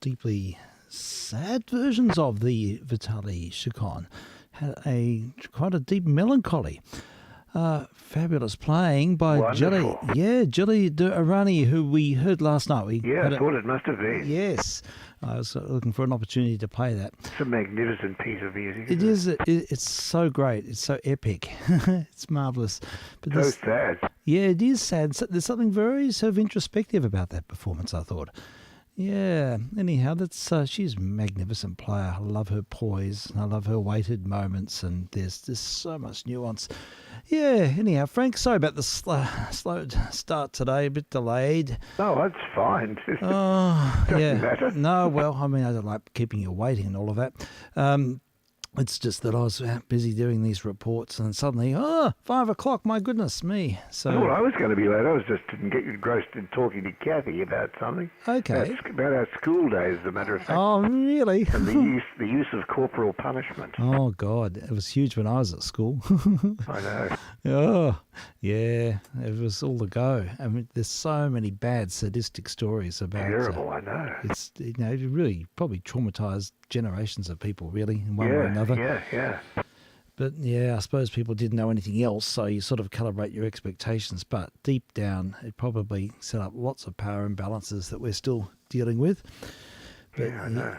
deeply sad versions of the Vitaly Chacon. Had quite a deep melancholy. Fabulous playing by Wonderful. Jelly de Arani, who we heard last night. I thought it must have been. Yes, I was looking for an opportunity to play that. It's a magnificent piece of music. It is. It's so great. It's so epic. It's marvellous. But So sad. Yeah, it is sad. There's something very sort of introspective about that performance, I thought. Yeah. Anyhow, she's a magnificent player. I love her poise. I love her weighted moments, and there's so much nuance. Yeah. Anyhow, Frank, sorry about the slow start today. A bit delayed. No, that's fine. Oh, Doesn't matter. No, well, I mean, I don't like keeping you waiting and all of that. It's just that I was busy doing these reports, and suddenly, 5 o'clock, my goodness me. So, Well, I was going to be late. I was just didn't get engrossed in talking to Kathy about something. Okay. About our school days, as a matter of fact. Oh, really? And the use of corporal punishment. Oh, God. It was huge when I was at school. I know. Oh, yeah. It was all the go. I mean, there's so many bad sadistic stories about it. Terrible, I know. It's, it really probably traumatized generations of people, really, in one way or another. Yeah. But yeah, I suppose people didn't know anything else, so you sort of calibrate your expectations. But deep down, it probably set up lots of power imbalances that we're still dealing with. But, I know.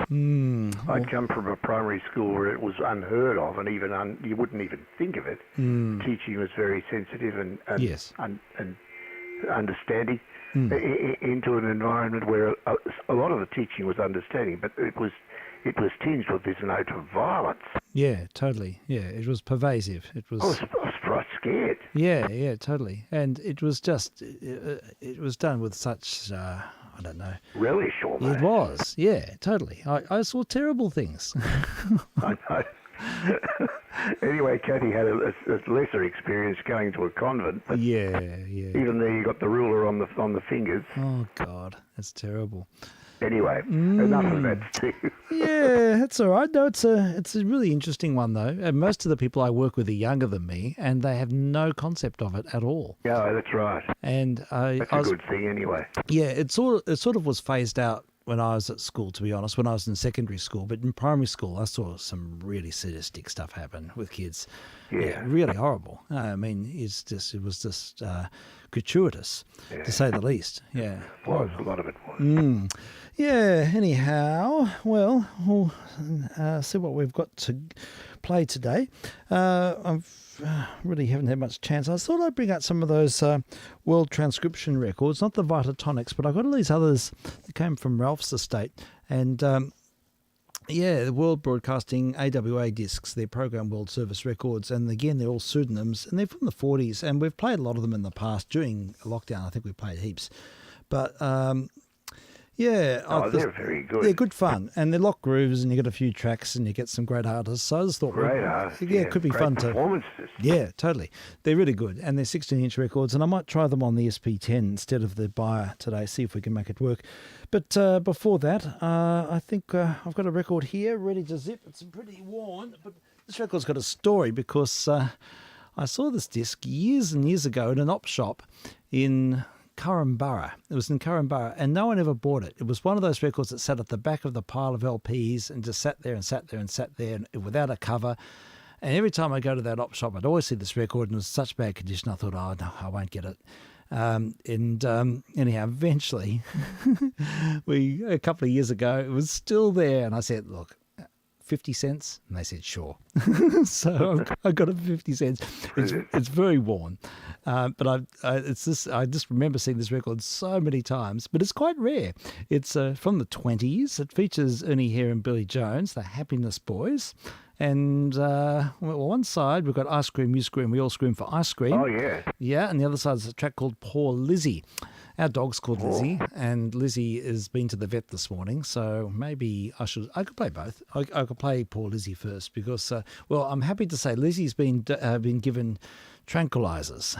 I'd come from a primary school where it was unheard of, and even you wouldn't even think of it. Teaching was very sensitive and yes. and understanding. Into an environment where a lot of the teaching was understanding, but it was tinged with this note of violence. Yeah, totally. Yeah, it was pervasive. It was. I was right scared. Yeah, totally. And it was just, it was done with such, I don't know. Relish almost. It was, yeah, totally. I saw terrible things. I know. Anyway, Kathy had a lesser experience going to a convent. But yeah. Even there, you got the ruler on the fingers. Oh God, that's terrible. Anyway, enough of that, Steve. Yeah, that's all right. No, it's a really interesting one though. And most of the people I work with are younger than me, and they have no concept of it at all. Yeah, that's right. And that's a good thing, anyway. Yeah, it sort of was phased out when I was at school, to be honest, when I was in secondary school. But in primary school, I saw some really sadistic stuff happen with kids. Yeah. Really horrible. I mean, it was just gratuitous, to say the least. Yeah. It was. A lot of it was. Yeah, anyhow, well, we'll see what we've got to play today. Really haven't had much chance. I thought I'd bring out some of those world transcription records, not the Vitatonics, but I got all these others that came from Ralph's estate. And the World Broadcasting AWA discs, they're Program World Service records, and again, they're all pseudonyms, and they're from the 40s, and we've played a lot of them in the past. During lockdown, I think we played heaps. But they're very good. They're good fun, and they're lock grooves, and you get a few tracks, and you get some great artists. So I just thought, great artists. Yeah, it could be great fun performances. Yeah, totally. They're really good, and they're 16-inch records, and I might try them on the SP10 instead of the Buyer today, see if we can make it work. But before that, I think I've got a record here ready to zip. It's pretty worn, but this record's got a story because I saw this disc years and years ago in an op shop in Currumborough. It was in Currumborough, and no one ever bought it. It was one of those records that sat at the back of the pile of LPs and just sat there and without a cover. And every time I go to that op shop, I'd always see this record, and it was such bad condition. I thought, oh no, I won't get it. Anyhow, eventually, a couple of years ago, it was still there, and I said, look, 50 cents? And they said, sure. So I got it for 50 cents. It's very worn. But I just remember seeing this record so many times, but it's quite rare. It's from the 20s. It features Ernie Hare and Billy Jones, the Happiness Boys. And one side, we've got Ice Cream, You Scream, We All Scream for Ice Cream. Oh, yeah. Yeah, and the other side is a track called Poor Lizzie. Our dog's called Lizzie, and Lizzie has been to the vet this morning, so maybe I could play both. I could play Poor Lizzie first because, I'm happy to say Lizzie's been given tranquilizers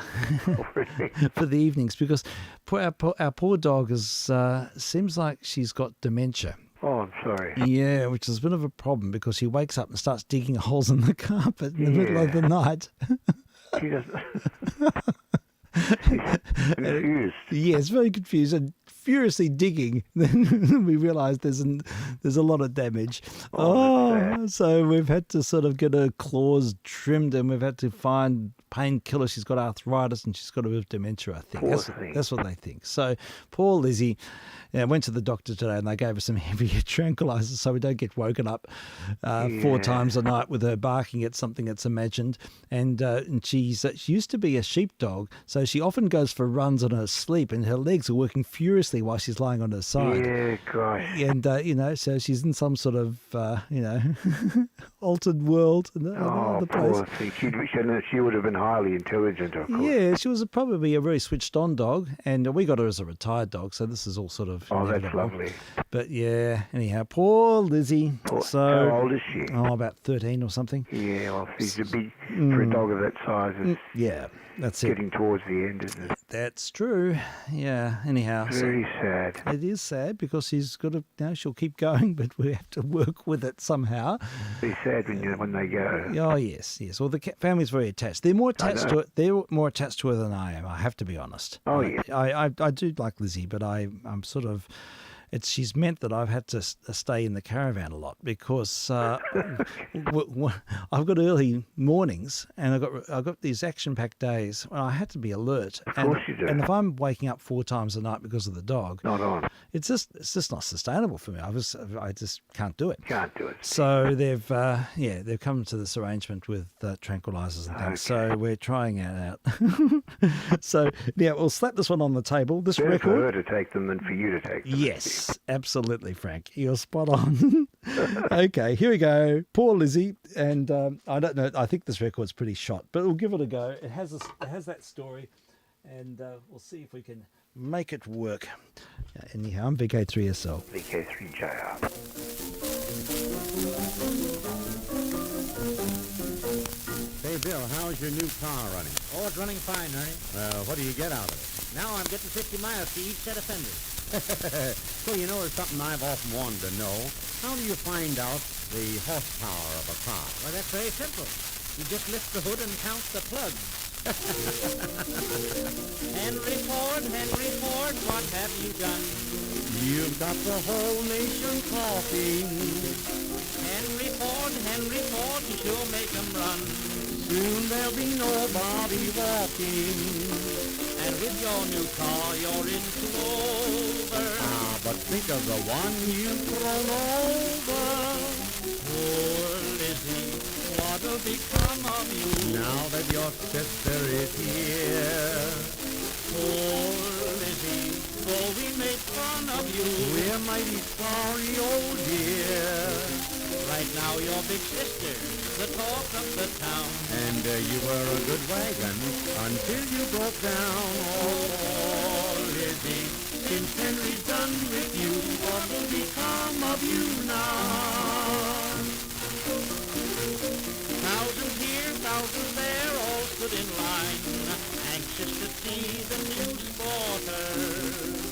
for the evenings because our poor dog seems like she's got dementia. Oh, I'm sorry. Yeah, which is a bit of a problem because she wakes up and starts digging holes in the carpet in the middle of the night. She doesn't. She's confused. Yes, very confused. And furiously digging. Then we realised there's a lot of damage. So we've had to sort of get her claws trimmed, and we've had to find painkillers. She's got arthritis and she's got a bit of dementia, I think. That's what they think. So poor Lizzie. Yeah, went to the doctor today and they gave her some heavier tranquilizers so we don't get woken up 4 times a night with her barking at something that's imagined. And she used to be a sheepdog, so she often goes for runs on her sleep and her legs are working furiously while she's lying on her side. Yeah, gosh. And, so she's in some sort of, altered world. Oh, poor thing. She would have been highly intelligent, of course. Yeah, she was probably a very switched-on dog, and we got her as a retired dog, so this is all sort of inevitable. That's lovely. But yeah, anyhow, poor Lizzie. How old is she? Oh, about 13 or something. Yeah, well, she's a big, for a dog of that size. Yeah, that's getting towards the end, isn't it? That's true. Yeah, anyhow. Very sad. It is sad because she's got to, she'll keep going, but we have to work with it somehow. It's sad when they go. Oh, yes. Well, the family's very attached. They're more attached to it. They're more attached to her than I am, I have to be honest. Oh, yeah. I do like Lizzie, but I'm sort of... She's meant that I've had to stay in the caravan a lot because I've got early mornings and I've got these action-packed days when I had to be alert. Of course you do. And if I'm waking up 4 times a night because of the dog, not on. It's just not sustainable for me. I just can't do it. Can't do it. So they've come to this arrangement with tranquilizers and things. Okay. So we're trying it out. So yeah, we'll slap this one on the table. This better record. For her to take them than for you to take them. Yes, absolutely, Frank. You're spot on. Okay, here we go. Poor Lizzie, and I don't know. I think this record's pretty shot, but we'll give it a go. It has that story, and we'll see if we can make it work. Anyhow, I'm vk3sl. vk3sl. Hey, Bill, how's your new car running? Oh, it's running fine, Ernie. What do you get out of it? Now I'm getting 50 miles to each set of fenders. So, there's something I've often wanted to know. How do you find out the horsepower of a car? Well, that's very simple. You just lift the hood and count the plugs. Henry Ford, what have you done? You've got the whole nation talking. Henry Ford, you sure make 'em run. Soon there'll be nobody walking. And with your new car, you're in clover. But think of the one you've thrown over. Poor Lizzie, what'll become of you? Now that your sister is here. Poor Lizzie, though we make fun of you, we're mighty sorry, oh dear. Right now your big sister, the talk of the town. And you were a good wagon until you broke down. Oh, Lizzie, since Henry's done with you, what will become of you now? Thousands here, thousands there, all stood in line, anxious to see the new sporter.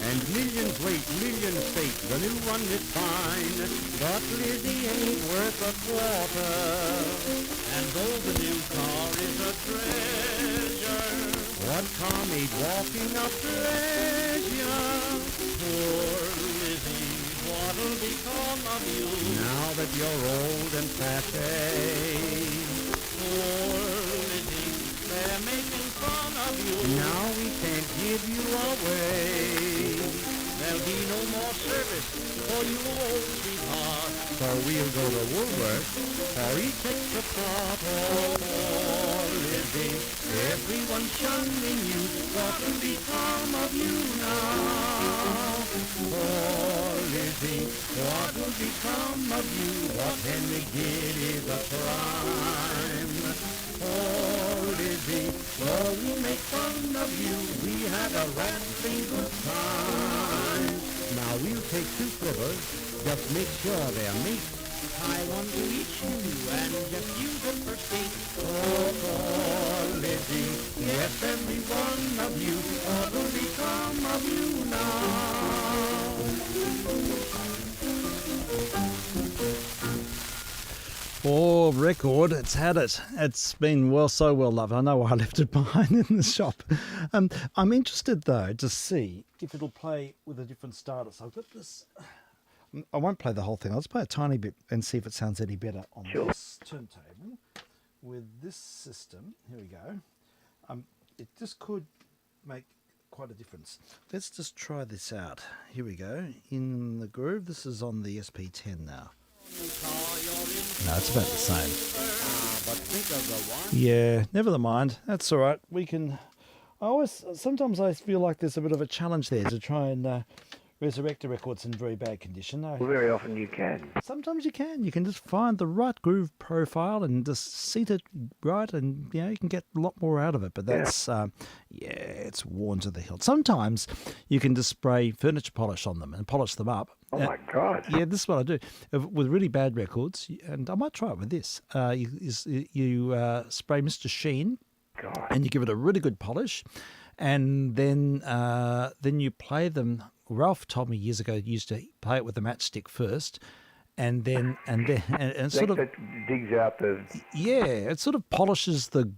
And millions wait, millions state, the new one is fine, but Lizzie ain't worth a quarter. And though the new car is a treasure, what car made walking a pleasure? Poor Lizzie, what'll become of you? Now that you're old and passe. Poor Lizzie, they're making fun of you. Now we can't give you away. There'll be no more service for you old sweetheart. So we'll go to Woolworth for each extra part. Oh, poor Lizzie, everyone's shunning you. What will become of you now? Poor Lizzie, what will become of you? What Henry did is a crime. Poor Lizzie, though we make fun of you, we had a rattling good time. Now we'll take 2 slivers, just make sure they're neat. Tie one to each shoe and just use it for state. Oh, poor Lizzie, yes, every one of you, what will become of you now? Oh, record, it's had it. It's been so well loved. I know why I left it behind in the shop. I'm interested, though, to see if it'll play with a different starter. So I've got this. I won't play the whole thing. I'll just play a tiny bit and see if it sounds any better on this turntable. With this system, here we go. It just could make quite a difference. Let's just try this out. Here we go. In the groove. This is on the SP10 now. No, it's about the same. Yeah, never mind. That's all right. We can. Sometimes I feel like there's a bit of a challenge there to try and resurrect a record that's in very bad condition. Well, very often you can. Sometimes you can. You can just find the right groove profile and just seat it right, and you can get a lot more out of it. But that's it's worn to the hilt. Sometimes you can just spray furniture polish on them and polish them up. Oh my God! Yeah, this is what I do with really bad records, and I might try it with this. You spray Mr. Sheen, God. and you give it a really good polish, and then you play them. Ralph told me years ago he used to play it with a matchstick first, and sort of that digs out the. Yeah, it sort of polishes the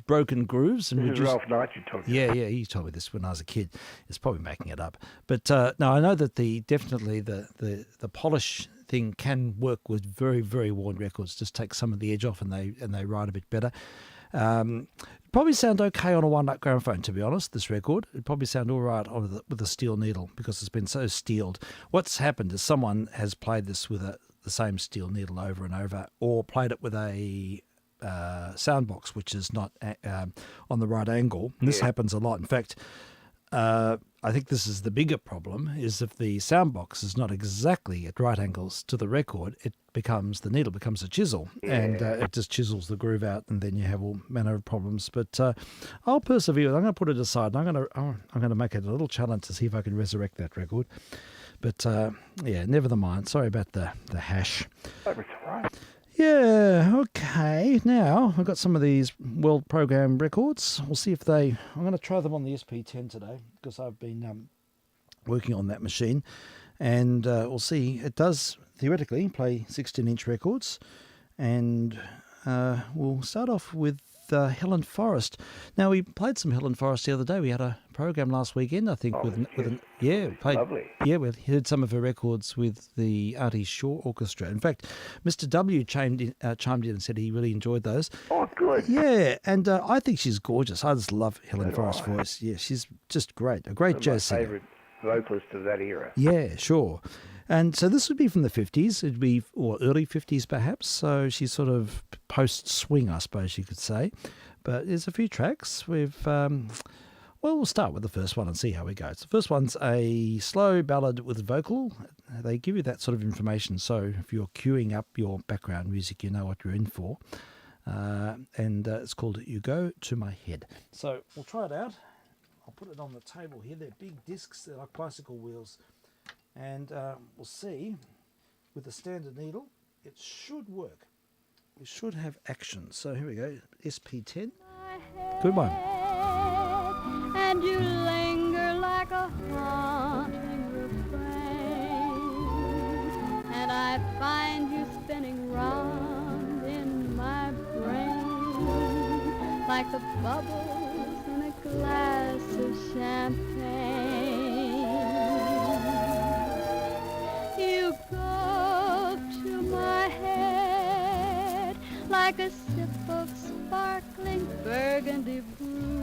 broken grooves and This is Ralph Knight you're talking Yeah, he told me this when I was a kid. It's probably making it up, but no, I know that the polish thing can work with very, very worn records. Just take some of the edge off, and they ride a bit better. Probably sound okay on a one-nut gramophone, to be honest, this record. It'd probably sound all right with a steel needle because it's been so steeled. What's happened is someone has played this with the same steel needle over and over, or played it with a sound box which is not on the right angle. And this happens a lot. In fact, I think this is the bigger problem, is if the sound box is not exactly at right angles to the record, the needle becomes a chisel, and it just chisels the groove out, and then you have all manner of problems. But I'll persevere. I'm going to put it aside, and I'm going to make it a little challenge to see if I can resurrect that record. But never the mind. Sorry about the hash. That was all right. Yeah, okay. Now, I've got some of these world program records. We'll see if I'm going to try them on the SP10 today, because I've been working on that machine. And we'll see. It does, theoretically, play 16-inch records. And we'll start off with Helen Forrest. Now, we played some Helen Forrest the other day. We had a program last weekend, I think, Lovely. Yeah, we heard some of her records with the Artie Shaw Orchestra. In fact, Mr. W chimed in and said he really enjoyed those. Oh, good. Yeah, and I think she's gorgeous. I just love Helen Forrest's voice. Yeah, she's just great. A great jazz singer. Favourite vocalist of that era. Yeah, sure. And so this would be from the 50s, or early 50s perhaps. So she's sort of post-swing, I suppose you could say. But there's a few tracks. We'll start with the first one and see how it goes. The first one's a slow ballad with vocal. They give you that sort of information. So if you're queuing up your background music, you know what you're in for. And it's called You Go to My Head. So we'll try it out. I'll put it on the table here. They're big discs. They're like bicycle wheels. And we'll see, with the standard needle, it should work. We should have action. So here we go, SP10. Good one. And you linger like a haunting refrain, and I find you spinning round in my brain like the bubbles in a glass of champagne. You go to my head like a sip of sparkling burgundy brew,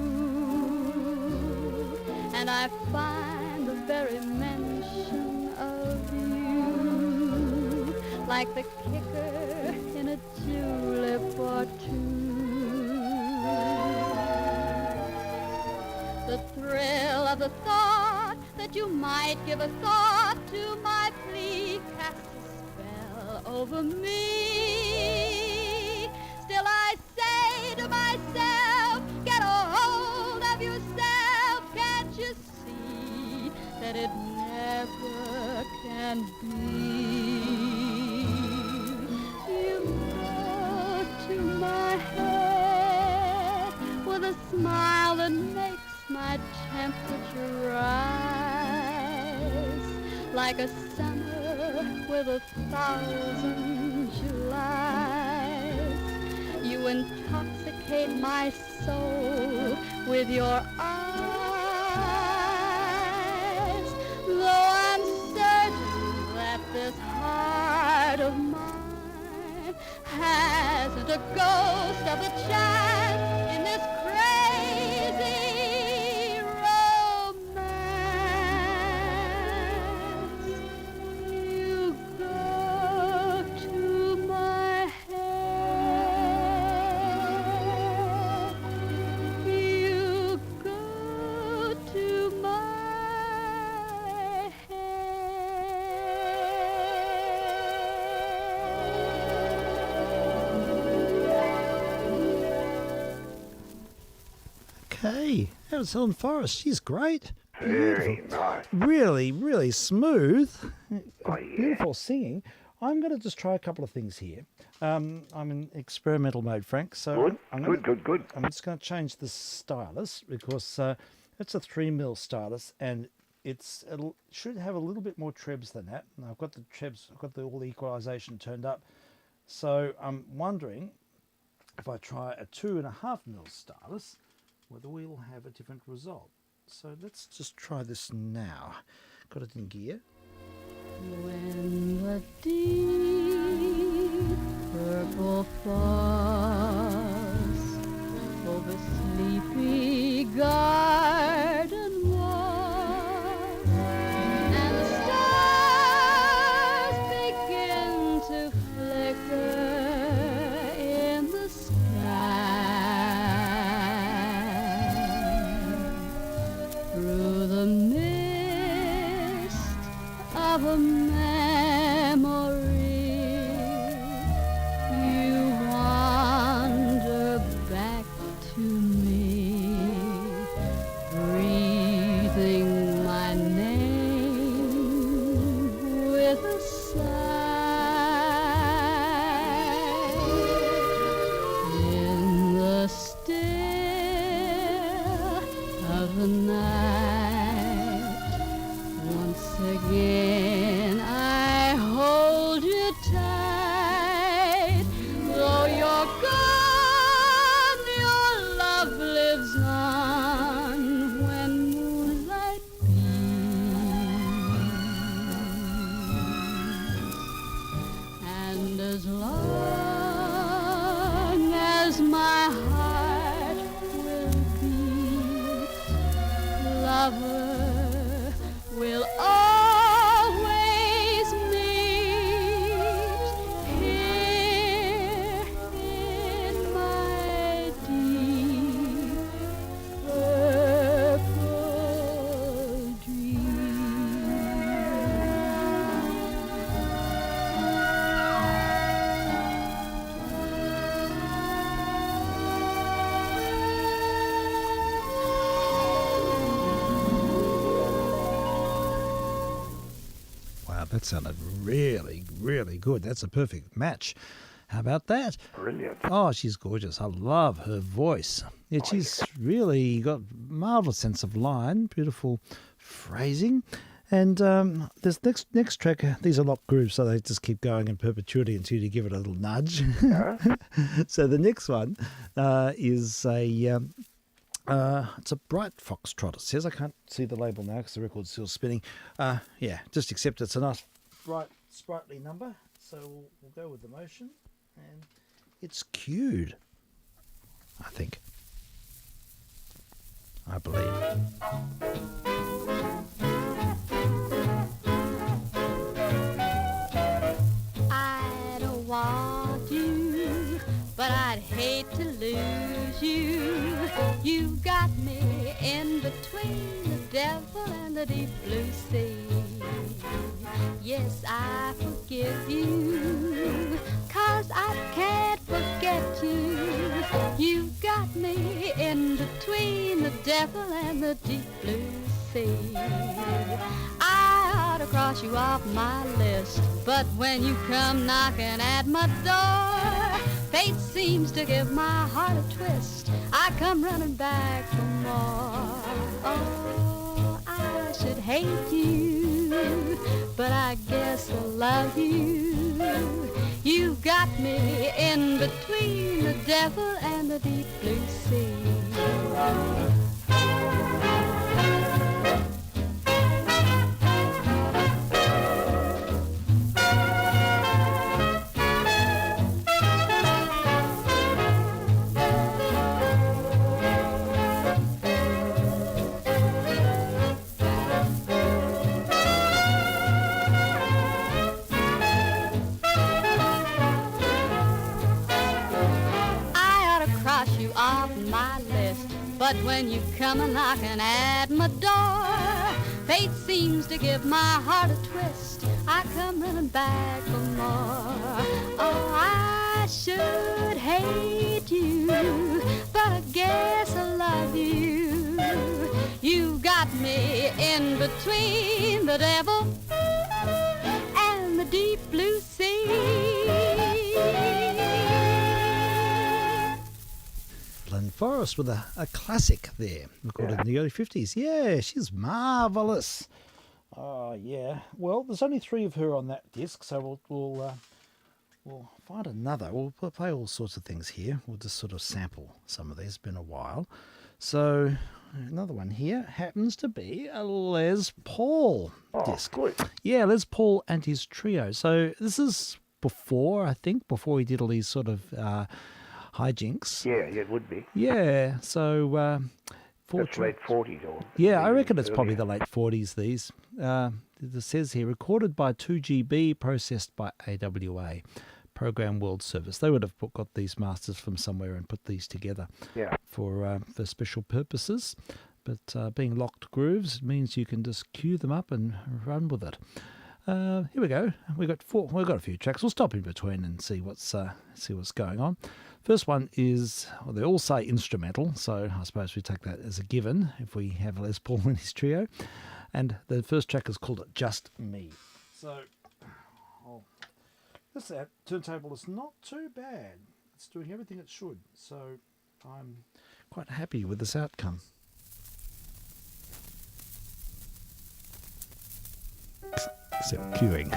and I find the very mention of you like the kicker in a julep or two. The thrill of the thought that you might give a thought to my plea casts a spell over me. Still I say to myself, get a hold of yourself. Can't you see that it never can be? You go to my head with a smile that makes my temperature rise like a summer with 1,000 Julys. intoxicate my soul with your eyes. Though I'm certain that this heart of mine hasn't a ghost of a chance in this crazy romance. You go to my head. You go to my Okay, that was Helen Forrest. She's great. Very nice. Really, really smooth. Oh, yeah. Beautiful singing. I'm going to just try a couple of things here. I'm in experimental mode, Frank. So Good, I'm good. I'm just going to change the stylus because it's a 3mm stylus and it should have a little bit more trebs than that. And I've got the trebs, all the equalization turned up. So I'm wondering if I try a 2.5mm stylus, whether we'll have a different result. So let's just try this now. Got it in gear. When the deep purple falls over sleepy garden walls, and the stars begin to flicker in the sky, through the mist of a memory, you wander back to me, breathing my name with a sigh. In the still of the night, once again I hold you tight. Though you're gone, your love lives on when moonlight beams. And as long as my heart will beat, lover will always meet here in my deep purple dream. Wow, that sounded really, really good. That's a perfect match. How about that? Brilliant. Oh, she's gorgeous. I love her voice. Yeah, she's really got marvelous sense of line, beautiful phrasing. And this next track, these are lock grooves, so they just keep going in perpetuity until you give it a little nudge. So the next one is it's a bright foxtrot. It says I can't see the label now because the record's still spinning. Yeah, just accept it's a nice, bright, sprightly number. So we'll go with the motion, and it's cued. I think. I believe. I don't want you, but I'd hate to lose you. You've got me in between the devil and the deep blue sea. Yes, I forgive you, 'cause I can't forget you. You've got me in between the devil and the deep blue sea. I ought to cross you off my list, but when you come knocking at my door, fate seems to give my heart a twist. I come running back for more. Oh, I should hate you, but I guess I love you. You've got me in between the devil and the deep blue sea. But when you come a-knocking at my door, fate seems to give my heart a twist. I come running back for more. Oh, I should hate you, but I guess I love you. You got me in between the devil and the deep blue sea. Forrest with a classic there, recorded in the early 50s. Yeah, she's marvellous. Oh, yeah. Well, there's only 3 of her on that disc, so we'll find another. We'll play all sorts of things here. We'll just sort of sample some of these. It's been a while. So another one here happens to be a Les Paul disc. Good. Yeah, Les Paul and his trio. So this is before he did all these sort of hijinks. Yeah, it would be. Yeah, so That's late 40s or... yeah, I reckon it's earlier. probably the late 40s, these. It says here, recorded by 2GB, processed by AWA, Program World Service. They would have got these masters from somewhere and put these together for special purposes. But being locked grooves means you can just cue them up and run with it. Here we go. We've got a few tracks. We'll stop in between and see what's going on. First one is, well, they all say instrumental, so I suppose we take that as a given if we have Les Paul in his trio. And the first track is called Just Me. So, this turntable is not too bad. It's doing everything it should, so I'm quite happy with this outcome. Except queuing.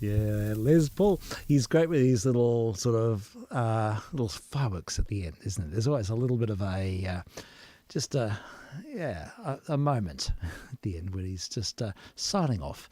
Yeah, Les Paul. He's great with these little sort of little fireworks at the end, isn't it? There's always a little bit of a moment at the end when he's just signing off.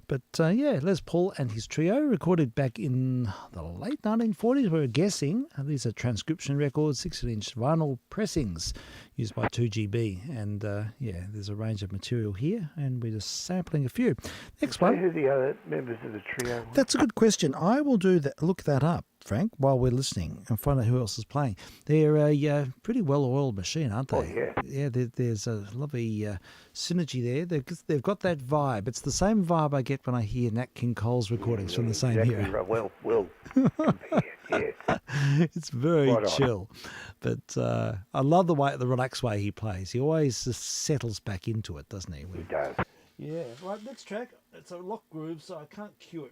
But Les Paul and his trio, recorded back in the late 1940s, we're guessing. These are transcription records, 16-inch vinyl pressings used by 2GB. And there's a range of material here, and we're just sampling a few. Next one. Who are the other members of the trio? That's a good question. I will look that up Frank, while we're listening and find out who else is playing. They're a pretty well-oiled machine, aren't they? Oh, yeah. Yeah, there's a lovely synergy there. They've got that vibe. It's the same vibe I get when I hear Nat King Cole's recordings from the same exactly era. Right. Well compared, yeah. It's very Right on. chill. But I love the relaxed way he plays. He always just settles back into it, doesn't he? He does. Yeah. Right, next track. It's a lock groove, so I can't cue it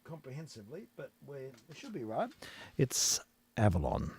comprehensively, but we should be right. It's Avalon.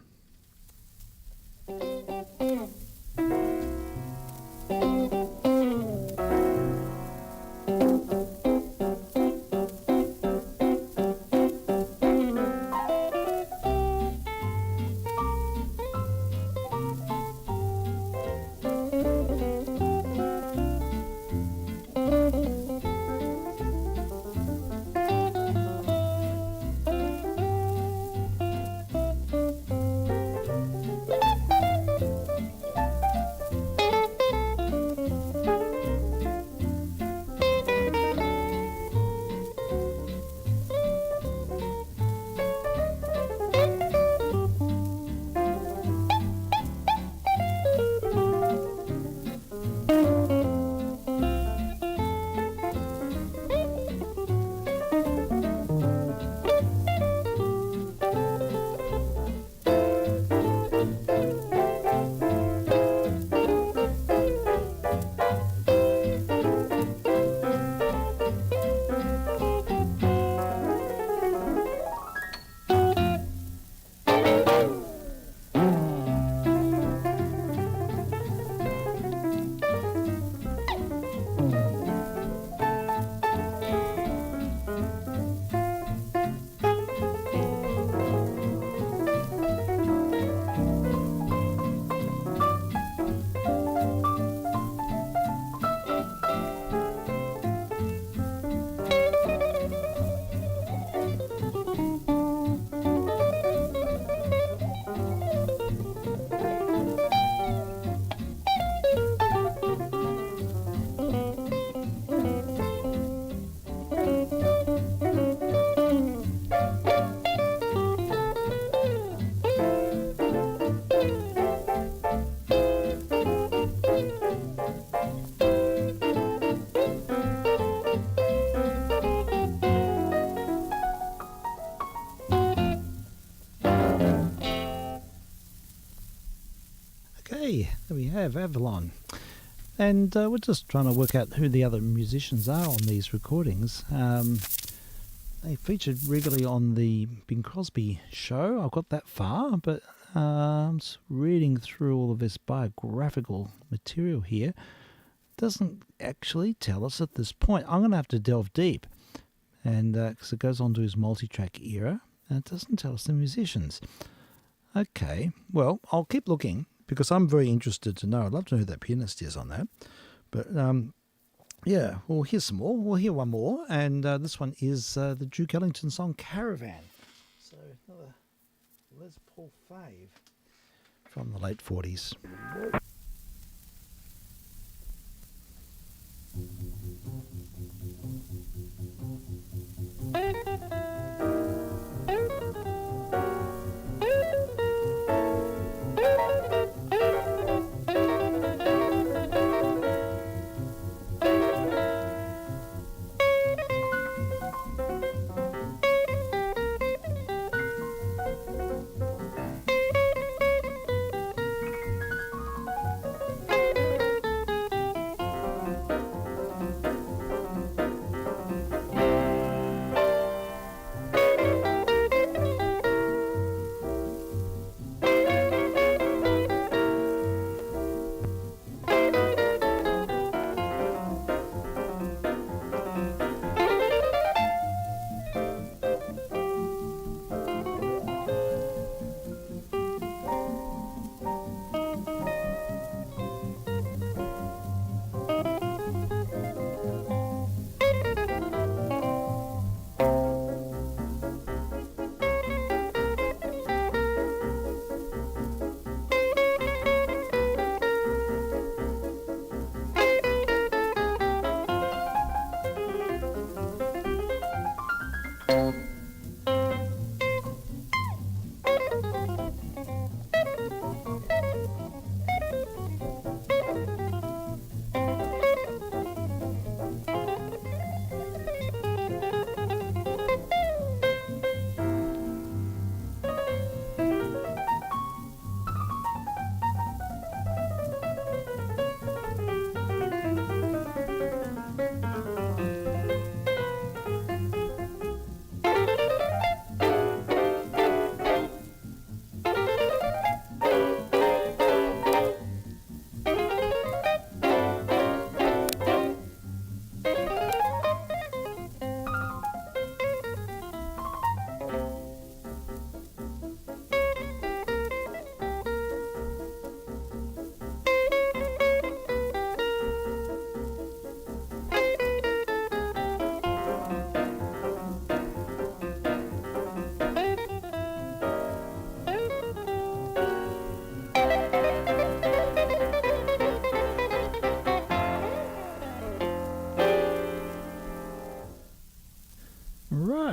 Okay, there we have Avalon. And we're just trying to work out who the other musicians are on these recordings. They featured regularly on the Bing Crosby show. I've got that far, but I'm just reading through all of this biographical material here. Doesn't actually tell us at this point. I'm going to have to delve deep, and because it goes on to his multi-track era, and it doesn't tell us the musicians. Okay, well, I'll keep looking, because I'm very interested to know. I'd love to know who that pianist is on that. But, yeah, we'll hear some more. We'll hear one more. And this one is the Duke Ellington song, Caravan. So another Les Paul fave from the late 40s.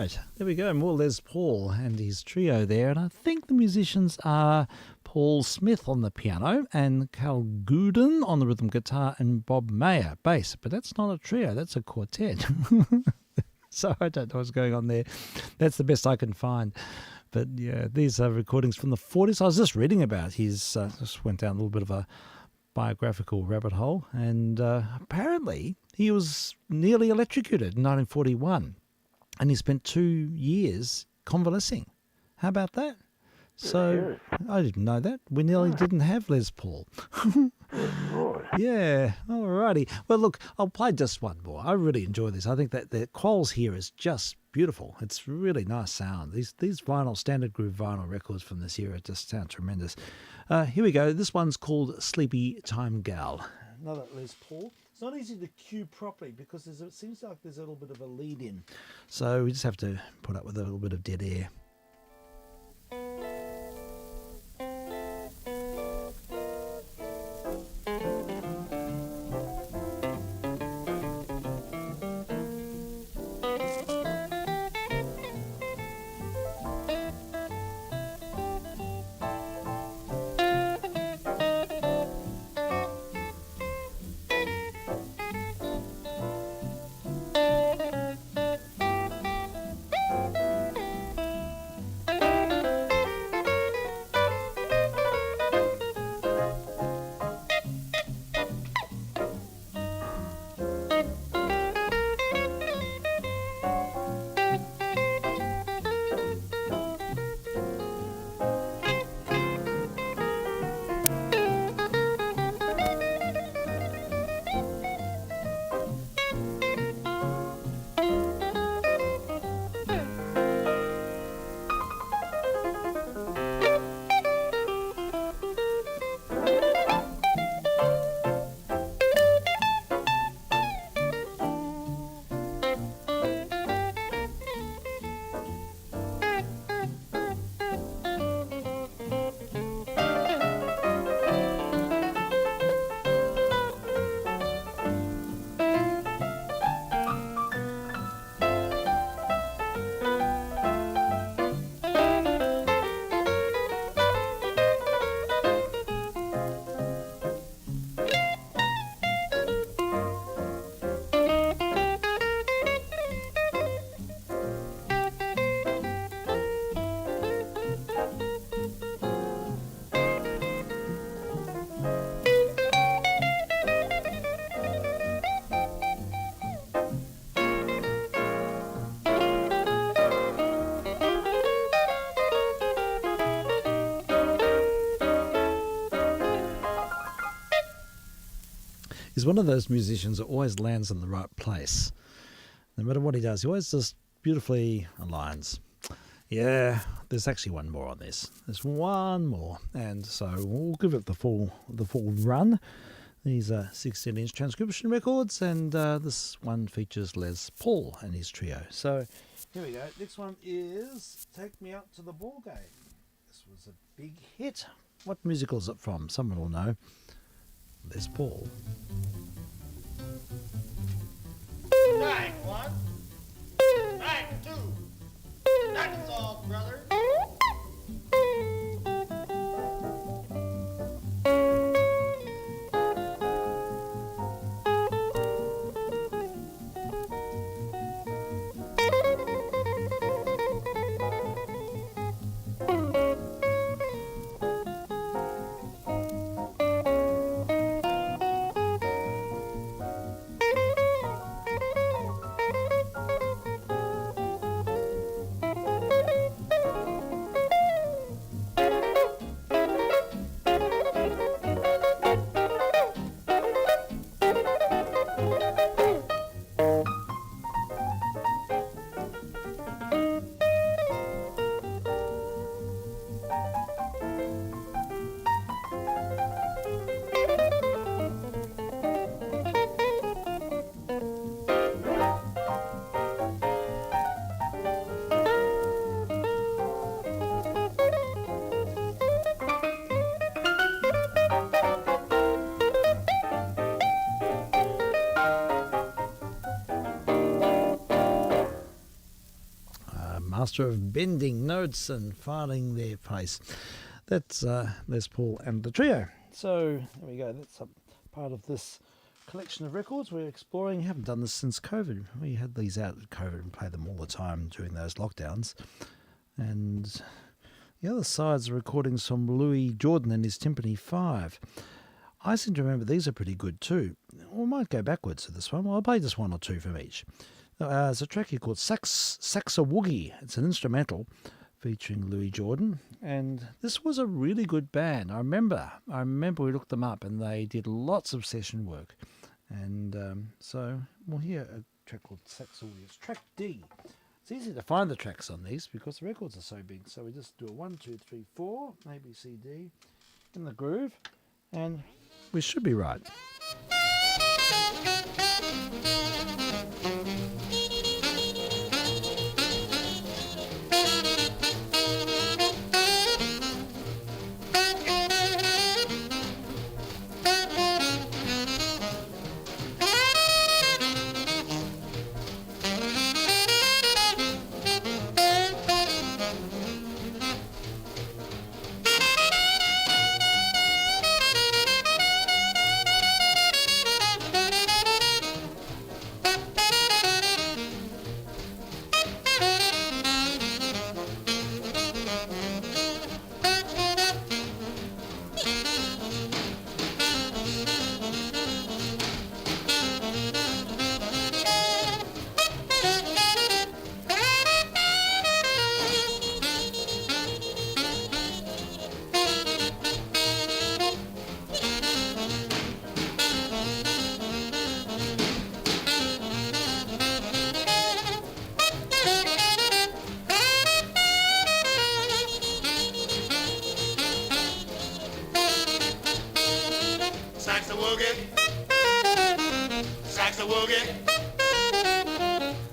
right, there we go. More Les Paul and his trio there. And I think the musicians are Paul Smith on the piano and Cal Gooden on the rhythm guitar and Bob Mayer bass. But that's not a trio, that's a quartet. So I don't know what's going on there. That's the best I can find. But yeah, these are recordings from the 40s. I was just reading about his, just went down a little bit of a biographical rabbit hole. And apparently he was nearly electrocuted in 1941. And he spent 2 years convalescing. How about that? So I didn't know that. We nearly didn't have Les Paul. Right. Yeah, alrighty. Well, look, I'll play just one more. I really enjoy this. I think that the quals here is just beautiful. It's really nice sound. These vinyl, standard groove vinyl records from this era just sound tremendous. Here we go. This one's called Sleepy Time Gal. Another Les Paul. It's not easy to cue properly because it seems like there's a little bit of a lead in. So we just have to put up with a little bit of dead air. He's one of those musicians that always lands in the right place. No matter what he does, he always just beautifully aligns. Yeah, there's actually one more on this. There's one more. And so we'll give it the full run. These are 16-inch transcription records, and this one features Les Paul and his trio. So here we go. Next one is Take Me Out to the Ball Game. This was a big hit. What musical is it from? Someone will know. Les Paul. Strike one. Strike two. That's all, brother. master of bending notes and finding their place. That's Les Paul and the trio. So there we go. That's a part of this collection of records we're exploring. Haven't done this since COVID. We had these out at COVID and played them all the time during those lockdowns. And the other side's recordings from Louis Jordan and his Timpani 5. I seem to remember these are pretty good too. We might go backwards to this one. Well, I'll play just one or two from each. There's a track here called Saxa Woogie. It's an instrumental featuring Louis Jordan, and this was a really good band. I remember we looked them up, and they did lots of session work. And so we'll hear a track called Saxa Woogie. It's track D. It's easy to find the tracks on these because the records are so big. So we just do a 1, 2, 3, 4, A, B, C, D in the groove, and we should be right.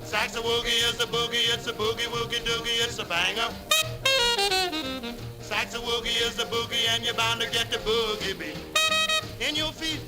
Saxa-woogie is a boogie, it's a boogie-woogie-doogie, it's a banger. Saxa-woogie is a boogie and you're bound to get the boogie beat in your feet.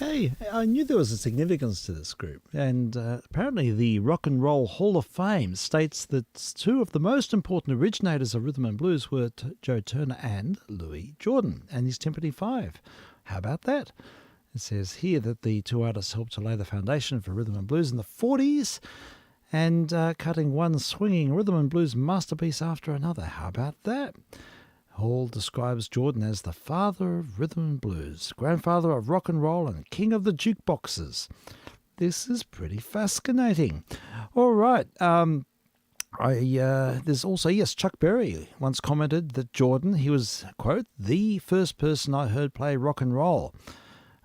Okay, I knew there was a significance to this group, and apparently the Rock and Roll Hall of Fame states that two of the most important originators of rhythm and blues were Joe Turner and Louis Jordan and his Timpani 5. How about that? It says here that the two artists helped to lay the foundation for rhythm and blues in the 40s, and cutting one swinging rhythm and blues masterpiece after another. How about that? Hall describes Jordan as the father of rhythm and blues, grandfather of rock and roll, and king of the jukeboxes. This is pretty fascinating. All right. There's also, yes, Chuck Berry once commented that Jordan, he was, quote, the first person I heard play rock and roll.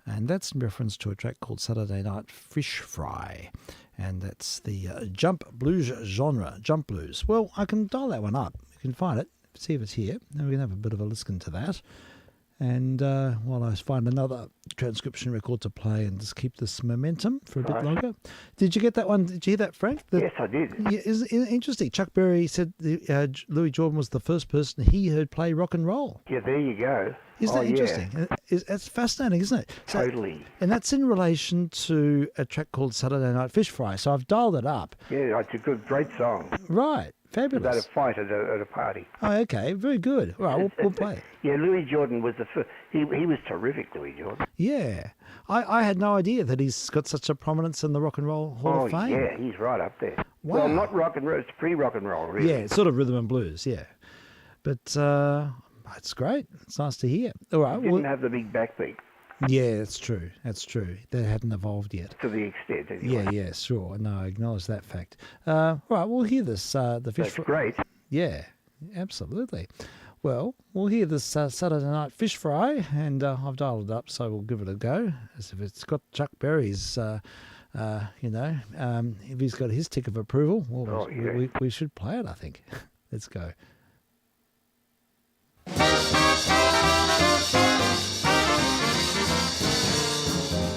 And that's in reference to a track called Saturday Night Fish Fry. And that's the jump blues genre, jump blues. Well, I can dial that one up. You can find it. See if it's here. Now we can have a bit of a listen to that. And while I find another transcription record to play and just keep this momentum for a bit longer. Did you get that one? Did you hear that, Frank? Yes, I did. Yeah, it's interesting. Chuck Berry said Louis Jordan was the first person he heard play rock and roll. Yeah, there you go. Isn't that interesting? That's fascinating, isn't it? So, Totally. And that's in relation to a track called Saturday Night Fish Fry. So I've dialed it up. Yeah, it's a great song. Right. Fabulous. About a fight at a party. Oh, okay. Very good. All right, we'll play it. Yeah, Louis Jordan was the first. He was terrific, Louis Jordan. Yeah. I had no idea that he's got such a prominence in the Rock and Roll Hall of Fame. Yeah, he's right up there. Wow. Well, not rock and roll, it's pre-rock and roll, really. Yeah, it's sort of rhythm and blues, yeah. But it's great. It's nice to hear. All right. Didn't have the big backbeat. Yeah, that's true. That's true. That hadn't evolved yet. To the extent, anyway. Yeah, sure. No, I acknowledge that fact. Right, we'll hear this. The fish. That's great. Yeah, absolutely. Well, we'll hear this Saturday Night Fish Fry, and I've dialed it up, so we'll give it a go. As if it's got Chuck Berry's, if he's got his tick of approval, well, we should play it, I think. Let's go.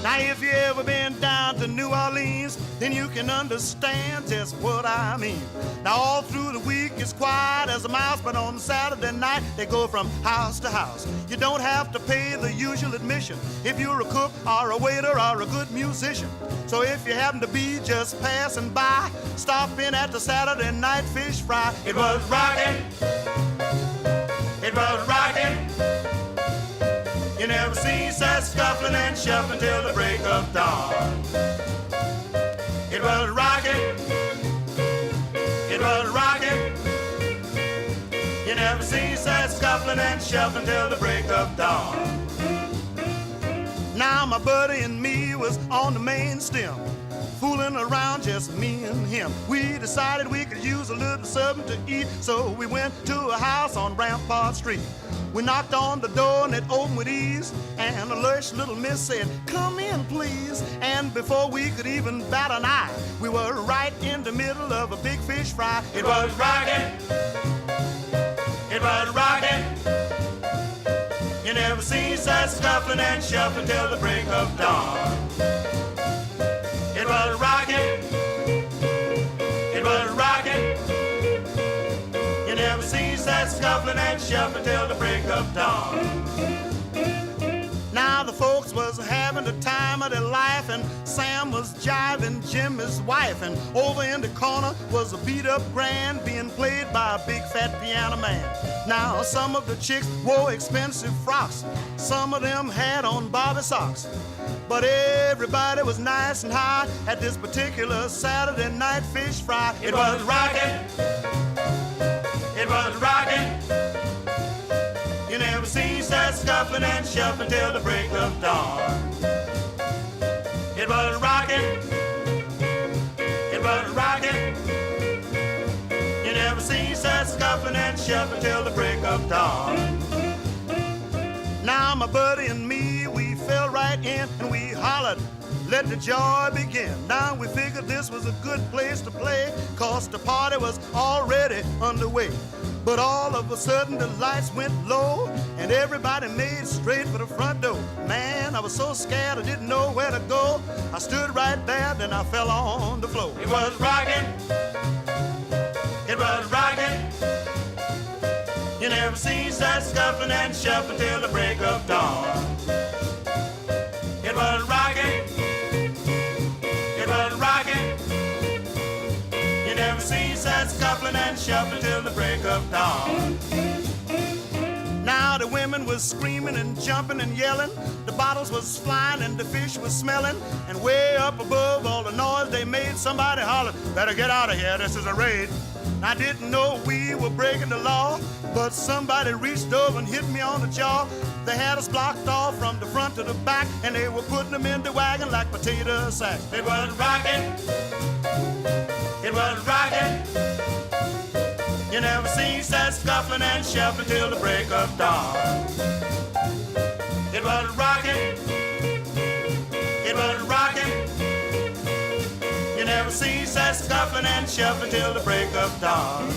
Now if you ever been down to New Orleans, then you can understand just what I mean. Now all through the week it's quiet as a mouse, but on Saturday night they go from house to house. You don't have to pay the usual admission if you're a cook or a waiter or a good musician. So if you happen to be just passing by, stop in at the Saturday Night Fish Fry. It was rockin', it was rockin'. You never seen such scuffling and shuffling till the break of dawn. It was rockin', it was rockin'. You never seen such scuffling and shuffling till the break of dawn. Now my buddy and me was on the main stem, fooling around, just me and him. We decided we could use a little something to eat, so we went to a house on Rampart Street. We knocked on the door and it opened with ease, and a lush little miss said, "Come in, please." And before we could even bat an eye, we were right in the middle of a big fish fry. It was rockin', it was rockin'. You never seen such scuffling and shuffling till the break of dawn. It was rockin', it was rockin'. You never seen such scuffling and shuffling till the break of dawn. Now the folks was having the time of their life, and Sam was jiving Jim, his wife, and over in the corner was a beat-up grand being played by a big fat piano man. Now some of the chicks wore expensive frocks, some of them had on Bobby socks, but everybody was nice and high at this particular Saturday Night Fish Fry. It was rockin', it was rockin'. You never seen such scuffling and shuffling till the break of dawn. It was rockin', it was rockin'. You never seen such scuffling and shuffling till the break of dawn. Now my buddy and me, we fell right in and we hollered, "Let the joy begin." Now we figured this was a good place to play, 'cause the party was already underway. But all of a sudden the lights went low and everybody made straight for the front door. Man, I was so scared I didn't know where to go. I stood right there, then I fell on the floor. It was rockin', it was rockin'. You never seen such scuffling and shuffling till the break of dawn. It was rockin', it was rockin'. You never seen such scuffling and shuffling till the break of dawn. Now the women was screaming and jumping and yelling, the bottles was flying and the fish was smelling, and way up above all the noise they made, somebody hollered, "Better get out of here, this is a raid." I didn't know we were breaking the law, but somebody reached over and hit me on the jaw. They had us blocked off from the front to the back, and they were putting them in the wagon like potato sacks. It was rockin', it was rockin'. You never seen such scuffling and shuffling till the break of dawn. It was rockin', it was rockin'. You never seen such scuffling and shuffling till the break of dawn.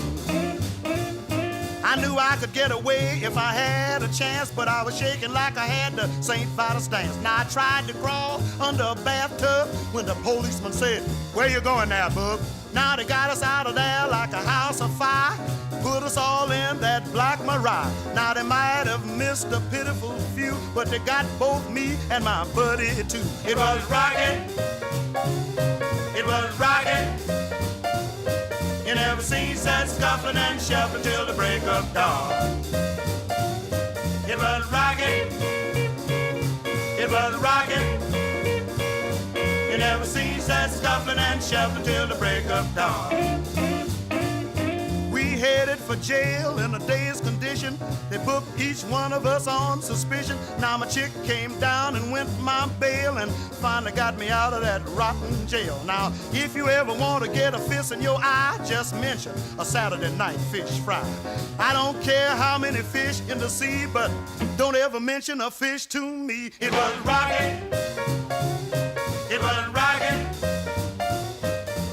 I knew I could get away if I had a chance, but I was shaking like I had the St. Vitus dance. Now I tried to crawl under a bathtub when the policeman said, "Where you going now, bub?" Now they got us out of there like a house of fire, put us all in that black Mariah. Now they might have missed a pitiful few, but they got both me and my buddy too. It was rockin', it was rockin'. You never seen such scuffling and shuffling till the break of dawn. It was rockin', it was rockin'. You never seen such scuffling and shuffling till the break of dawn. We had headed for jail in a day's condition. They put each one of us on suspicion. Now my chick came down and went my bail and finally got me out of that rotten jail. Now, if you ever want to get a fist in your eye, just mention a Saturday night fish fry. I don't care how many fish in the sea, but don't ever mention a fish to me. It was rocking. It was rocking.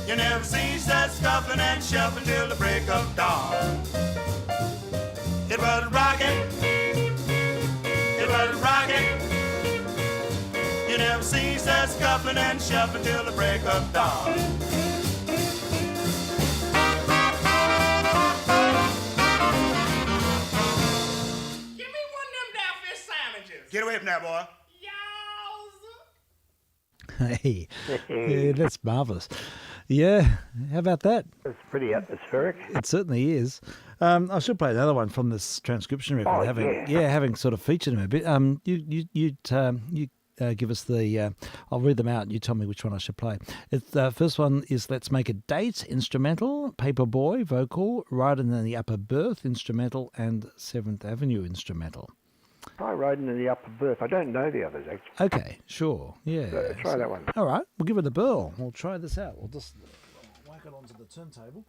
You never seen such scuffling and shuffling till the break of dawn. It was rocking. It was rocking. You never seen such scuffling and shuffling till the break of dawn. Give me one of them down fish sandwiches. Get away from that, boy. Yowza. Hey, yeah, that's marvellous. Yeah, how about that? It's pretty atmospheric. It certainly is. I should play another one from this transcription record. Oh, having sort of featured him a bit. You give us the. I'll read them out, and you tell me which one I should play. The first one is "Let's Make a Date" instrumental, "Paperboy" vocal, "Riding in the Upper Berth" instrumental, and "Seventh Avenue" instrumental. Try Riding in the Upper Berth. I don't know the others, actually. Okay, sure, yeah. Try that one. All right, we'll give it a whirl. We'll try this out. We'll just whack it onto the turntable.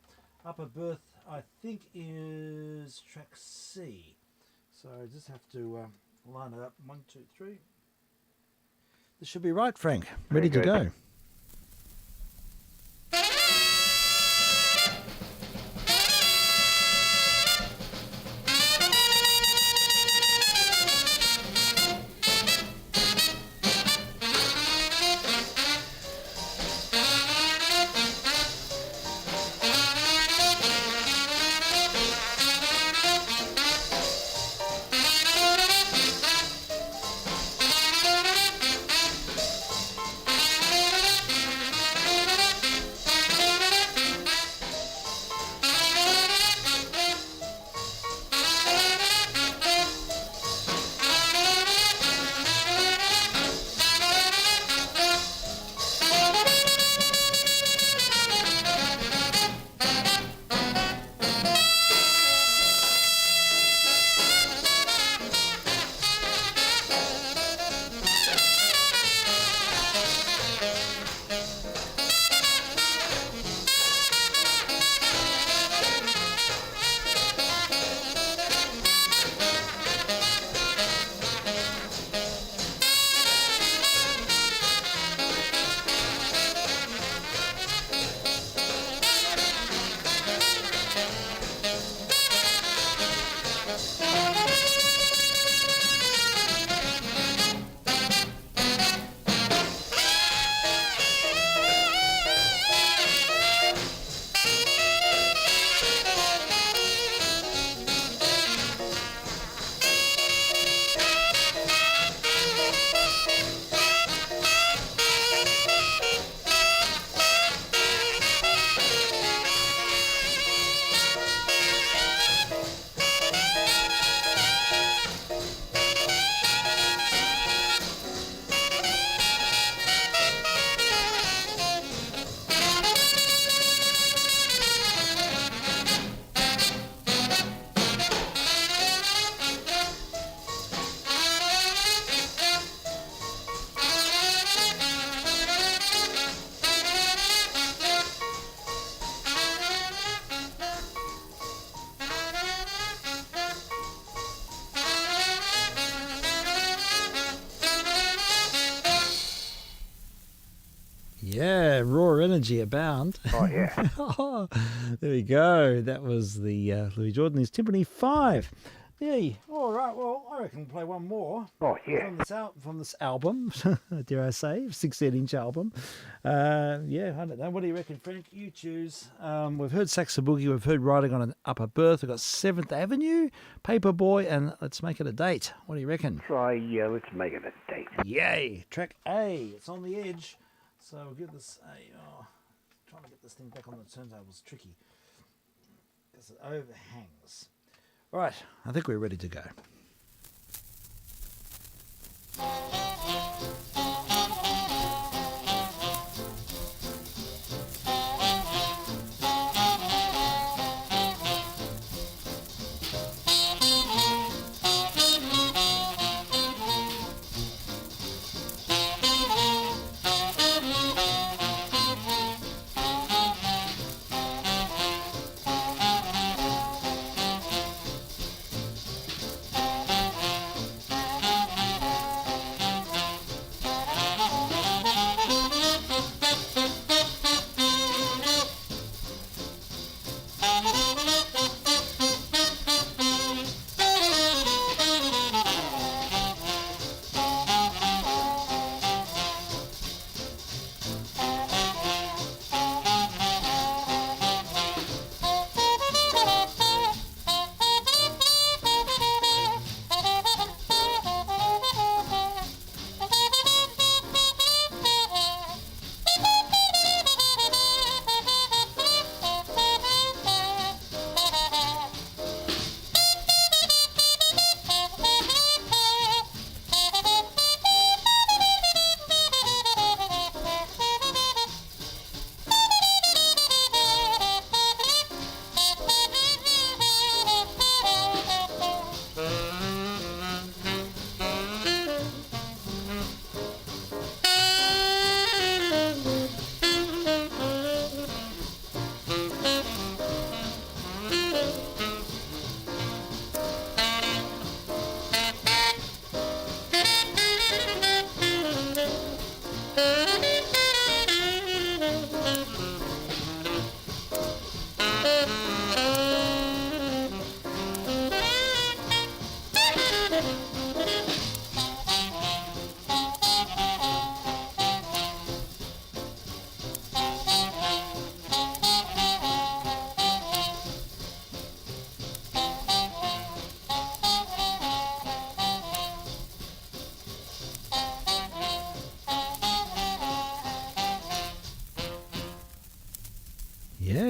Upper Berth, I think, is track C. So I just have to line it up. 1, 2, 3. This should be right, Frank. Ready to go. Yeah, raw energy abound. Oh, yeah. There we go. That was the Louis Jordan, his Timpani 5. Yeah, all right. Well, I reckon we'll play one more. Oh, yeah. From this album, dare I say, 16-inch album. Yeah, I don't know. What do you reckon, Frank? You choose. We've heard Saxa Boogie. We've heard Riding on an Upper Berth. We've got 7th Avenue, Paperboy, and Let's Make It a Date. What do you reckon? Try, Let's Make It a Date. Yay! Track A. It's on the edge. So we'll give this a... trying to get this thing back on the turntable is tricky because it overhangs. All right, I think we're ready to go.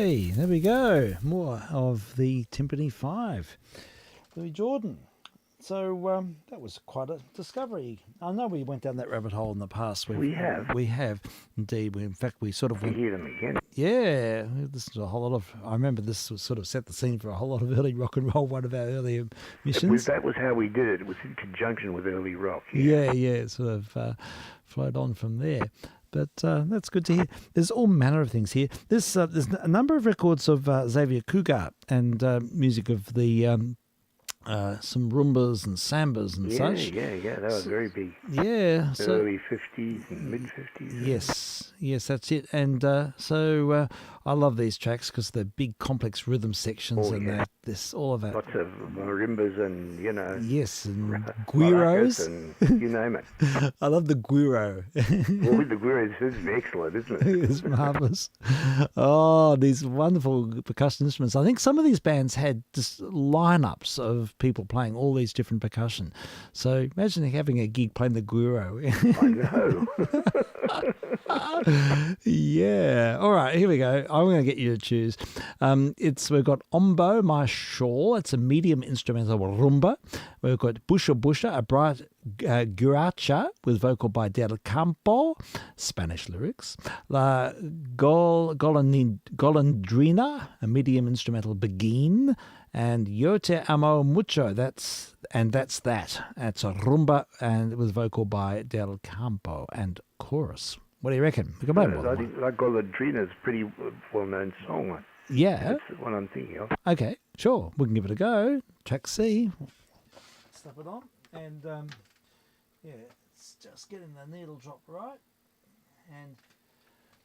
Okay, there we go. More of the Timpani 5. Louis Jordan. So that was quite a discovery. I know we went down that rabbit hole in the past. We have. We have, indeed. In fact, we sort of We went... hear them again. Yeah, this is a whole lot of... I remember this was sort of set the scene for a whole lot of early rock and roll, one of our earlier missions. That was how we did it. It was in conjunction with early rock. Yeah, it sort of flowed on from there. But that's good to hear. There's all manner of things here. There's a number of records of Xavier Cougar and music of the... some rumbas and sambas and such. Yeah. That was very big. Yeah. So, Early 50s and mid 50s. Yes, that's it. And so I love these tracks because they're big, complex rhythm sections all of that. Lots of marimbas and, Yes, and maracas guiros. and you name it. I love the guiro. Well, the guiro is excellent, isn't it? It's marvellous. Oh, these wonderful percussion instruments. I think some of these bands had just lineups of people playing all these different percussion. So imagine having a gig playing the guiro. I know. Yeah. All right, here we go. I'm going to get you to choose. We've got Ombo, My Shawl. It's a medium instrumental rumba. We've got Busha Busha, a bright guaracha with vocal by Del Campo, Spanish lyrics. La Golondrina, a medium instrumental begin. And Yo Te Amo Mucho, that's that. It's a rumba and with vocal by Del Campo and chorus. What do you reckon? I think La Golondrina is a pretty well-known song. Yeah. That's what I'm thinking of. Okay, sure. We can give it a go. Track C. Slap it on. And, it's just getting the needle drop right. And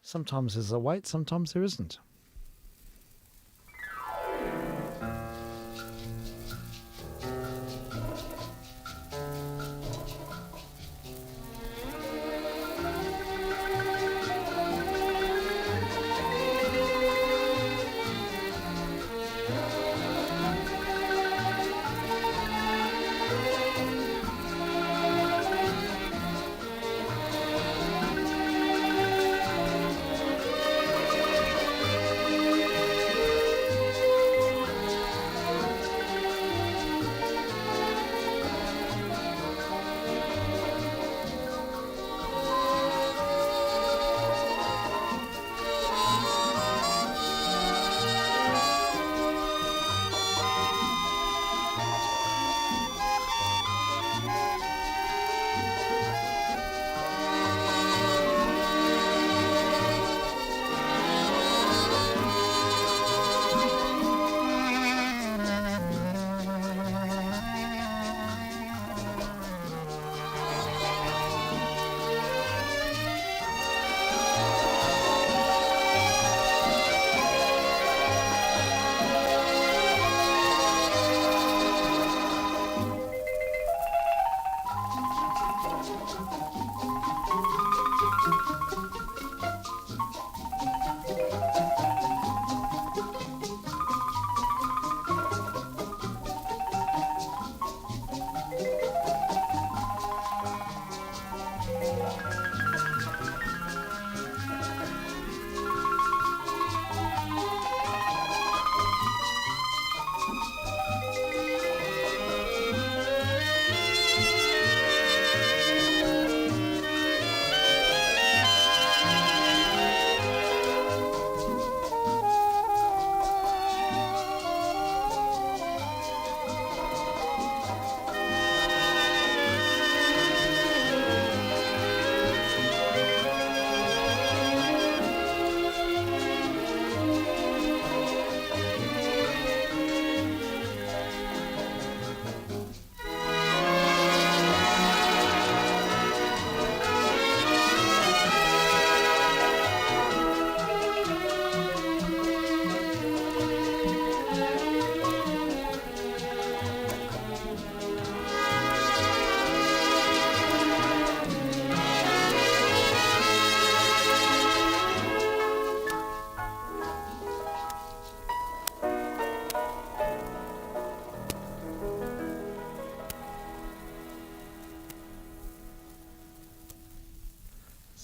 sometimes there's a wait, sometimes there isn't.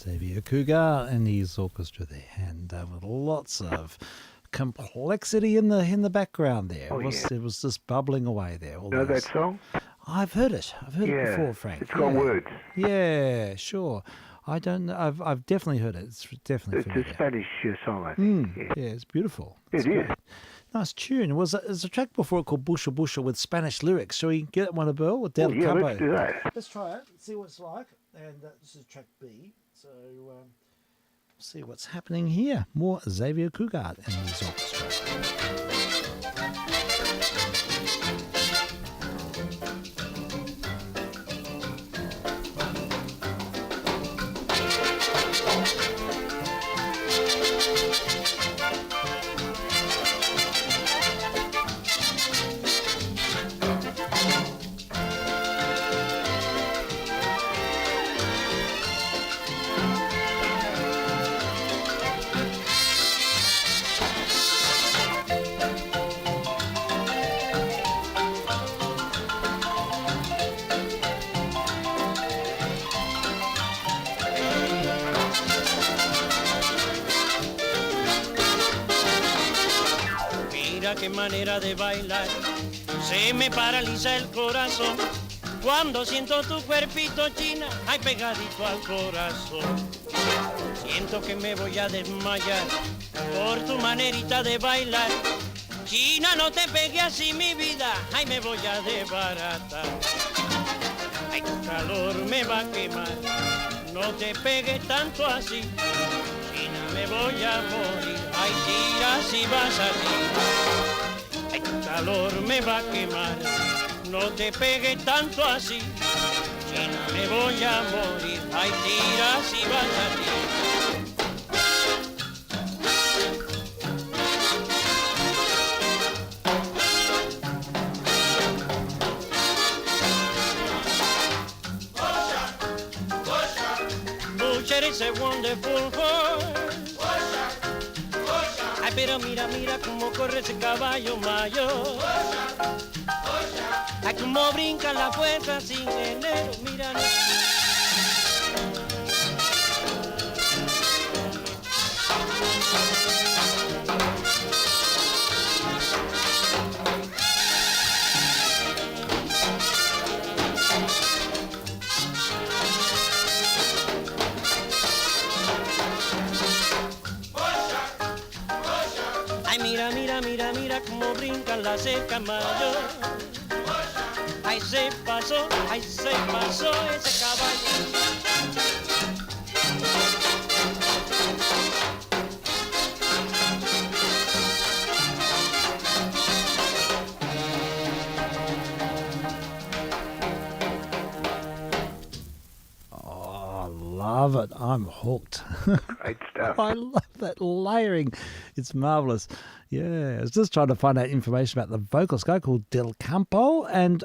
Xavier Cougar and his orchestra there, and with lots of complexity in the background there. Oh, It was just bubbling away there. All Know that those- song? I've heard it. I've heard it before, Frank. It's got Yeah. words. Yeah, sure. I don't know. I've definitely heard it. It's definitely It's a familiar. Spanish song, I think. Yeah. Yeah, it's beautiful. It It's is. great. Nice tune. There's a track before called Busha Busha with Spanish lyrics. Shall we get one, Abel, with Del Yeah, Campo? let's do that. Let's try it, see what it's like. And this is track B. So see what's happening here. More Xavier Cugat and his orchestra. Mira qué manera de bailar, se me paraliza el corazón cuando siento tu cuerpito, China, ay, pegadito al corazón. Siento que me voy a desmayar por tu manerita de bailar. China, no te pegue así, mi vida, ay, me voy a desbaratar. Ay, tu calor me va a quemar, no te pegues tanto así. China, me voy a morir, ay, tira si vas así. Ay, tu calor me va a quemar, no te pegues tanto así. China, me voy a morir, ay, tira si vas así. Butcher is a wonderful horse. Ay, pero mira, mira cómo corre ese caballo mayor. Ay, cómo brinca la fuerza sin enero, mira. Ay, mira, mira, mira, mira cómo brinca la cerca mayor. Ay, se pasó ese caballo. Oh, I love it. I'm hooked. Great stuff. I love that layering. It's marvelous. Yeah, I was just trying to find out information about the vocalist guy called Del Campo, and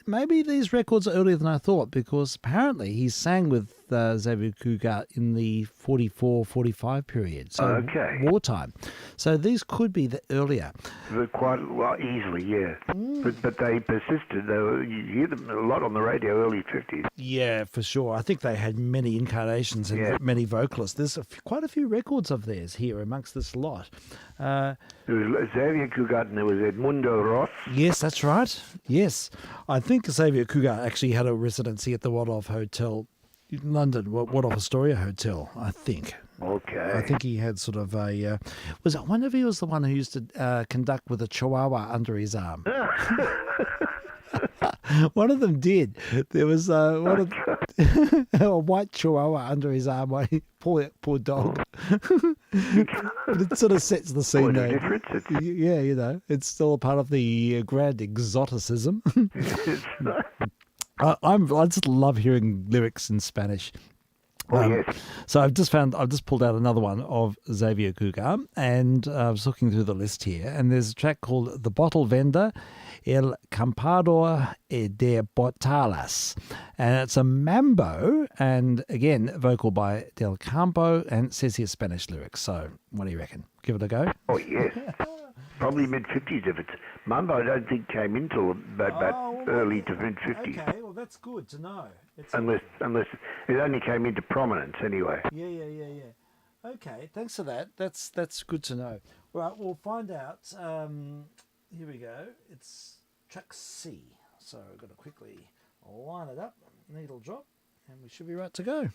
maybe these records are earlier than I thought, because apparently he sang with Xavier Cugat in the 44-45 period, so Okay. wartime. So these could be the earlier. Quite well, easily, yeah. But they persisted. You hear them a lot on the radio, early 50s. Yeah, for sure. I think they had many incarnations and Yeah. many vocalists. There's quite a few records of theirs here amongst this lot. There was Xavier Cugat and there was Edmundo Ross. Yes, that's right. Yes. I think Xavier Cugat actually had a residency at the Waldorf Hotel in London, Waldorf Astoria Hotel, I think. Okay. I think he had sort of a... I wonder if he was the one who used to conduct with a chihuahua under his arm. One of them did. There was one of a white chihuahua under his arm. Poor dog. But it sort of sets the scene What a there. difference. Yeah, you know, it's still a part of the grand exoticism. I just love hearing lyrics in Spanish. Yes. So I've just pulled out another one of Xavier Cugat, and I was looking through the list here, and there's a track called The Bottle Vendor, El Campador de Botalas, and it's a mambo, and again, vocal by Del Campo, and it says here Spanish lyrics. So what do you reckon? Give it a go? Oh, yes. Probably mid-50s if it's... Mambo I don't think came into about early to mid-50s. Okay, well that's good to know. Unless it only came into prominence anyway. Yeah. Okay, thanks for that. That's good to know. Right, we'll find out. Here we go. It's track C. So I've got to quickly line it up, needle drop, and we should be right to go.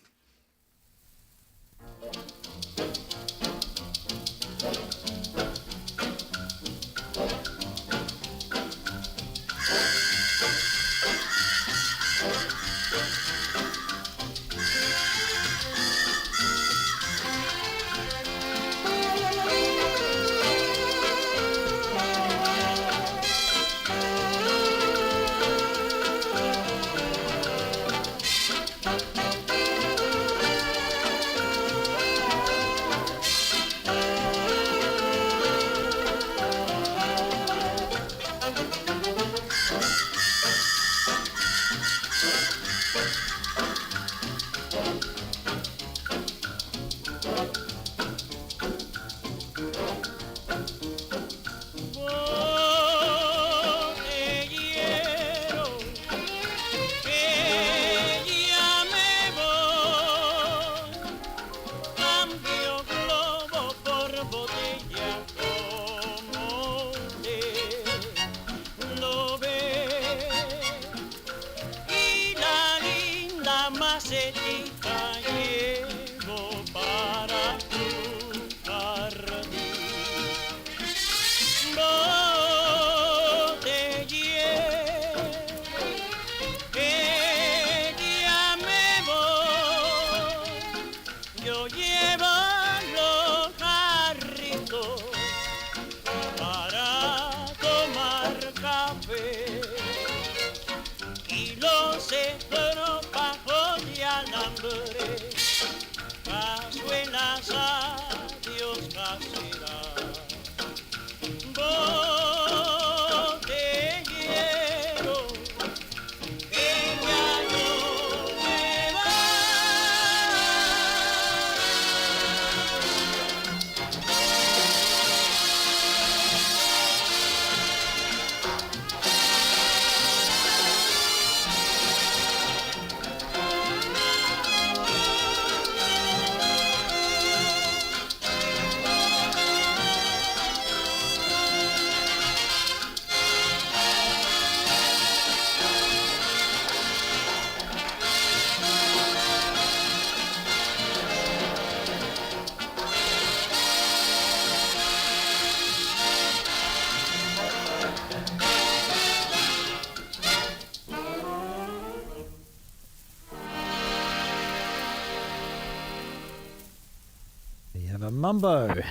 A mambo.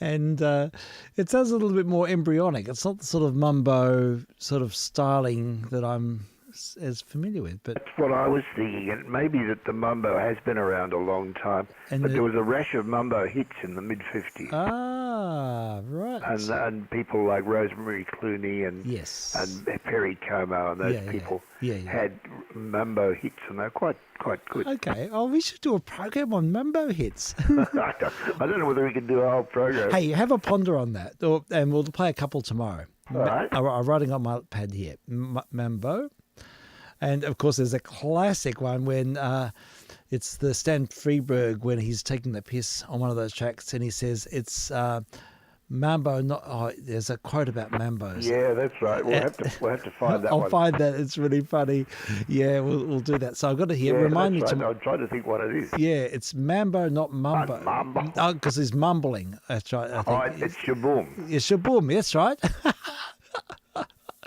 And it sounds a little bit more embryonic. It's not the sort of mambo sort of styling that I'm as familiar with. But that's what I was thinking. And maybe that the mambo has been around a long time. And but there was a rash of mambo hits in the mid-50s. Ah, right. And people like Rosemary Clooney and yes, and Perry Como and those people had mambo hits, and they're quite good. Okay. Oh, we should do a program on mambo hits. I don't know whether we can do a whole program. Hey, have a ponder on that, and we'll play a couple tomorrow. All right. I'm writing on my pad here, mambo. And, of course, there's a classic one when it's the Stan Freberg when he's taking the piss on one of those tracks and he says it's mambo, not... Oh, there's a quote about mambos. Yeah, that's right. We'll have to find that one. I'll find that. It's really funny. Yeah, we'll do that. So I've got to hear... Remind me right. I'm trying to think what it is. Yeah, it's mambo, not mumbo. Mumbo. Oh, because he's mumbling. That's right. I think. It's shaboom. It's shaboom. That's right.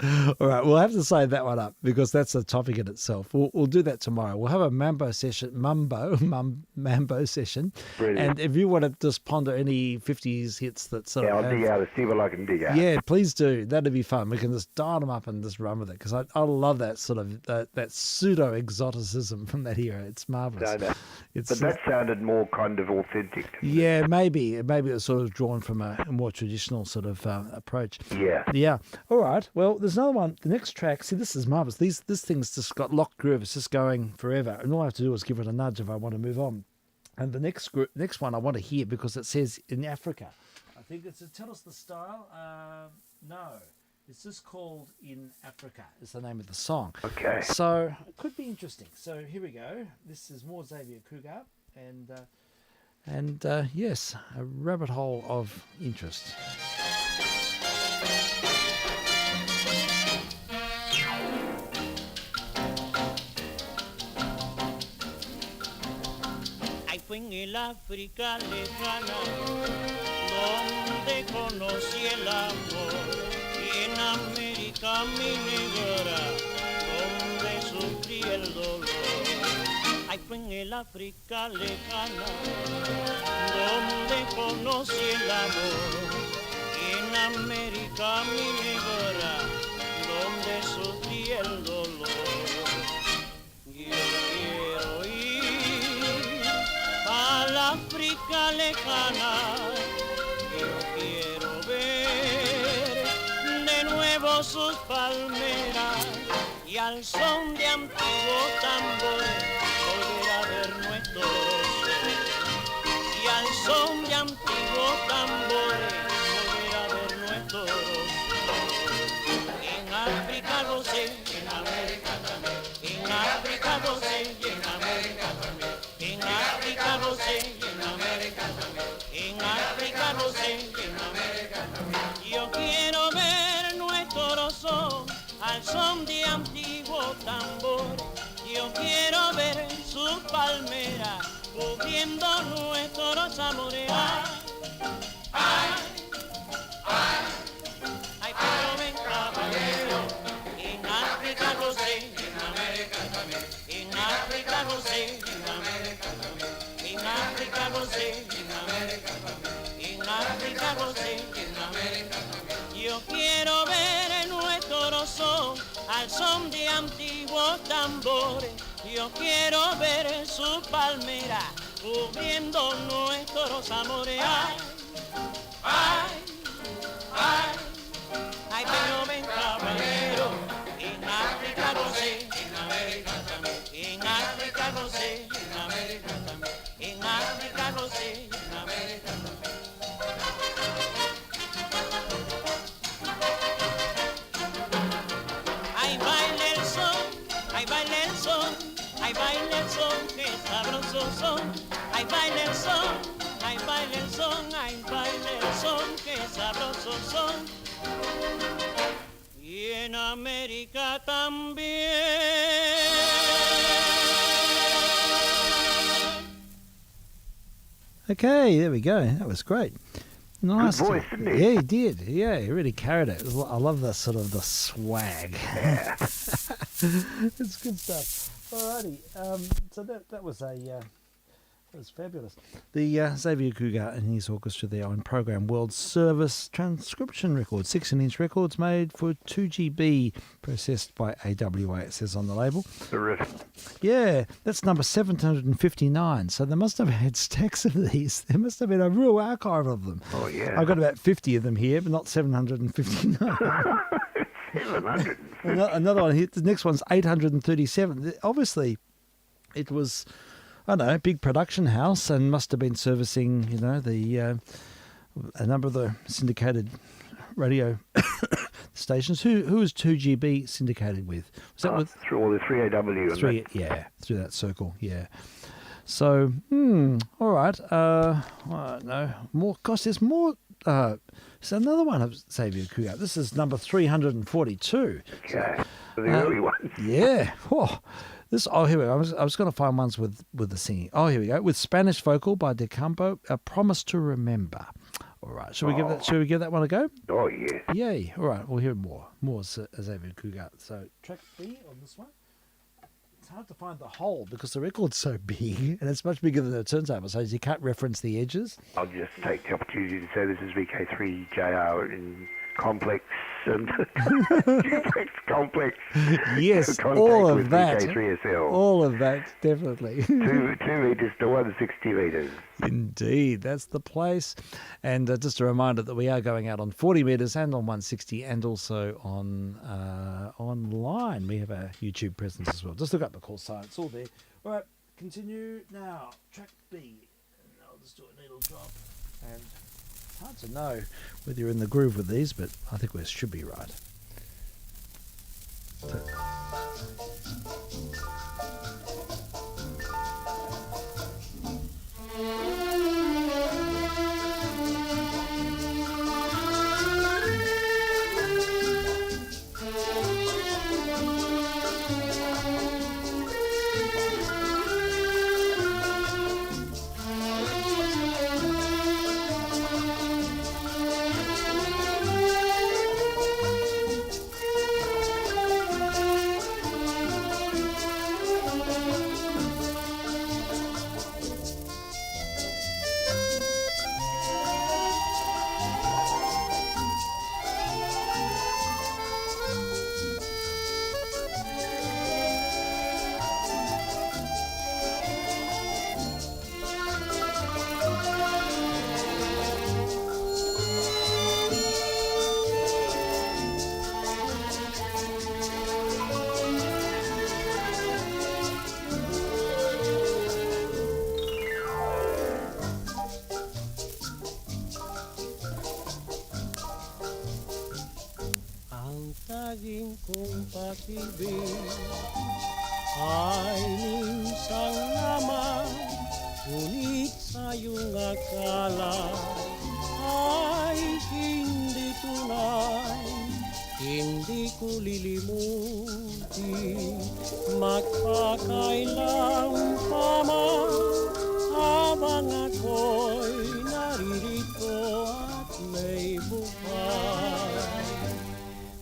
All right, we'll have to save that one up because that's a topic in itself. We'll do that tomorrow. We'll have a mambo session, mambo session. Brilliant. And if you want to just ponder any 50s hits that sort of... I'll dig out, see what I can dig out. Yeah, please do. That'd be fun. We can just dial them up and just run with it because I love that sort of that pseudo-exoticism from that era. It's marvellous. No. But that sounded more kind of authentic. Yeah, maybe it was sort of drawn from a more traditional sort of approach. Yeah. Yeah. All right. Well, there's another one. The next track. See, this is marvelous. This thing's just got locked groove. It's just going forever, and all I have to do is give it a nudge if I want to move on. And the next one I want to hear because it says in Africa. I think it's tell us the style. No. It's just called In Africa is the name of the song. Okay. So it could be interesting. So here we go. This is more Xavier Cougar, and And yes, a rabbit hole of interest. Ahí fue en el África lejana donde conocí el amor, y en América mi negra donde sufrí el dolor. Ahí fue en el África lejana donde conocí el amor, y en América mi negra donde sufrí el dolor. Yo quiero ir al África lejana, yo quiero ver de nuevo sus palmeras y al son de antiguos tambores volver a ver nuestro sol. Y al son de antiguos tambores volver a ver nuestro sol. En África gocé, en América también. En África gocé y en América también. En África gocé y en América también. En África gocé y en América también. Yo quiero ver nuestro son al son de antiguos tambores. Yo quiero ver sus palmeras cubriendo nuestros amores. Ay, ay, ay, pero ven caballero, en África gocé, en América también. En África gocé, en América también. En África gocé, en América también. En África gocé, en América también. Yo quiero ver nuestro son al son de antiguos tambores. Yo quiero ver su palmera cubriendo nuestros amores. Ay, ay, ay, ay, pero ven caballero, en África gocé, en América también. En África gocé, en América también. En África gocé, en América también. Ahí baila el son, ahí baila el son, ahí baila el son, qué sabroso son. Ahí baila el son, ahí baila el son, ahí baila el son, qué sabrosos son. Y en América también. Okay, there we go. That was great. Nice. Good voice, didn't he? Yeah, he did. Yeah, he really carried it. I love the sort of the swag. Yeah. It's good stuff. Alrighty. So that was that was fabulous. The Xavier Cougar and his orchestra there on program World Service transcription record, 16-inch records made for 2GB, processed by AWA, it says on the label. Terrific. Yeah, that's number 759. So they must have had stacks of these. There must have been a real archive of them. Oh, yeah. I've got about 50 of them here, but not 759. 700. Another one here. The next one's 837. Obviously, it was, I don't know, a big production house and must have been servicing, you know, the a number of the syndicated radio stations. Who was 2GB syndicated with? Was that with through all the 3AW and three? that. Yeah, through that circle. Yeah. So, all right. I don't know. More. Gosh, there's more. There's another one of Xavier Cougar. This is number 342. Okay. The early ones. Yeah. Oh, this. Oh, here we go. I was going to find ones with the singing. Oh, here we go. With Spanish vocal by De Campo, A Promise to Remember. All right. Should we give that one a go? Oh, yeah. Yay. All right. We'll hear more. More Xavier Cougar. So track B on this one. It's hard to find the hole because the record's so big and it's much bigger than the turntable, so you can't reference the edges. I'll just take the opportunity to say this is VK3JR in Complex and Duplex Complex. Yes, Contact all of with that. VK3SL. All of that, definitely. 2 meters to 160 meters. Indeed, that's the place. And just a reminder that we are going out on 40 metres and on 160 and also on online. We have a YouTube presence as well. Just look up the call sign. It's all there. All right, continue now. Track B. And I'll just do a needle drop. And it's hard to know whether you're in the groove with these, but I think we should be right. So, ang taging kong pag-ibig ay minsang naman, ngunit sa iyong akala ay hindi tunay. Hindi ko lilimutin, magpakailan pa man, habang ako'y naririto at may buhay.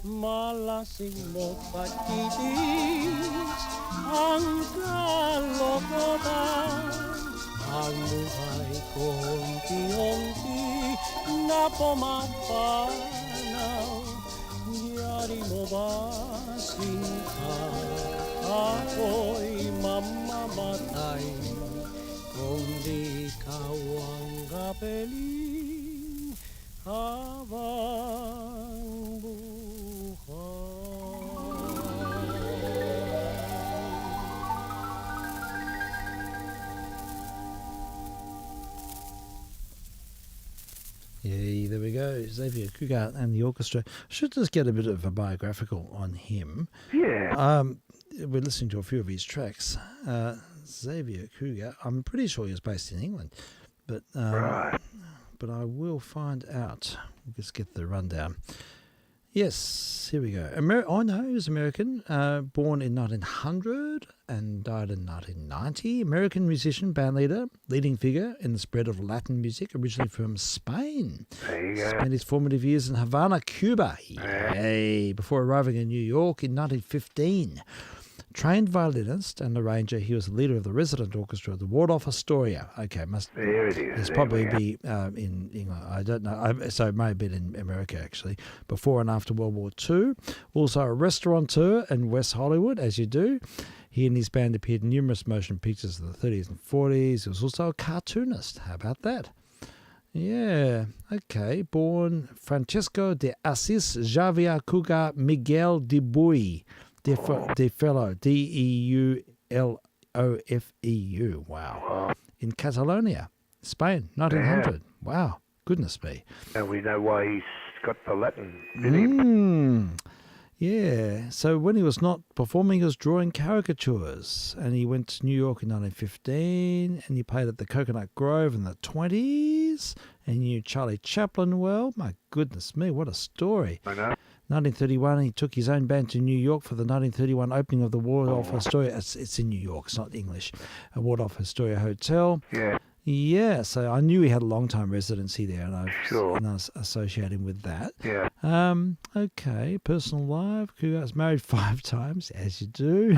Malasing mo't pagtitis ang kalokohan, ang buhay ko unti-unti na pumapanaw. Yari mo ba sinta, ako'y mamamatay kung di ikaw ang kapiling habang buhay. Yeah, there we go. Xavier Cugat and the orchestra. Should just get a bit of a biographical on him. Yeah. We're listening to a few of his tracks. Xavier Cugat, I'm pretty sure he was based in England, but Right. but I will find out. We'll just get the rundown. Yes, here we go. I know he was American, born in 1900 and died in 1990. American musician, bandleader, leading figure in the spread of Latin music, originally from Spain. There you go. Spent his formative years in Havana, Cuba, yay, before arriving in New York in 1915. Trained violinist and arranger, he was the leader of the resident orchestra of the Waldorf Astoria. Okay, There it is. It's There probably we are. be in England. I don't know. So it may have been in America, actually, before and after World War II. Also a restaurateur in West Hollywood, as you do. He and his band appeared in numerous motion pictures of the 30s and 40s. He was also a cartoonist. How about that? Yeah, okay. Born Francesco de Assis Javier Cugat Miguel de Buy. De Fellow, Deulofeu. Wow. In Catalonia, Spain, 1900. Wow. Goodness me. And we know why he's got the Latin in him. Yeah. So when he was not performing, he was drawing caricatures. And he went to New York in 1915. And he played at the Coconut Grove in the 20s. And he knew Charlie Chaplin well. My goodness me, what a story. I know. 1931, he took his own band to New York for the 1931 opening of the Waldorf Astoria. It's in New York, it's not English. A Waldorf Astoria Hotel. Yeah. Yeah, so I knew he had a long-time residency there, and I Sure. was associating him with that. Yeah. Okay, personal life. Cugat's married 5 times, as you do.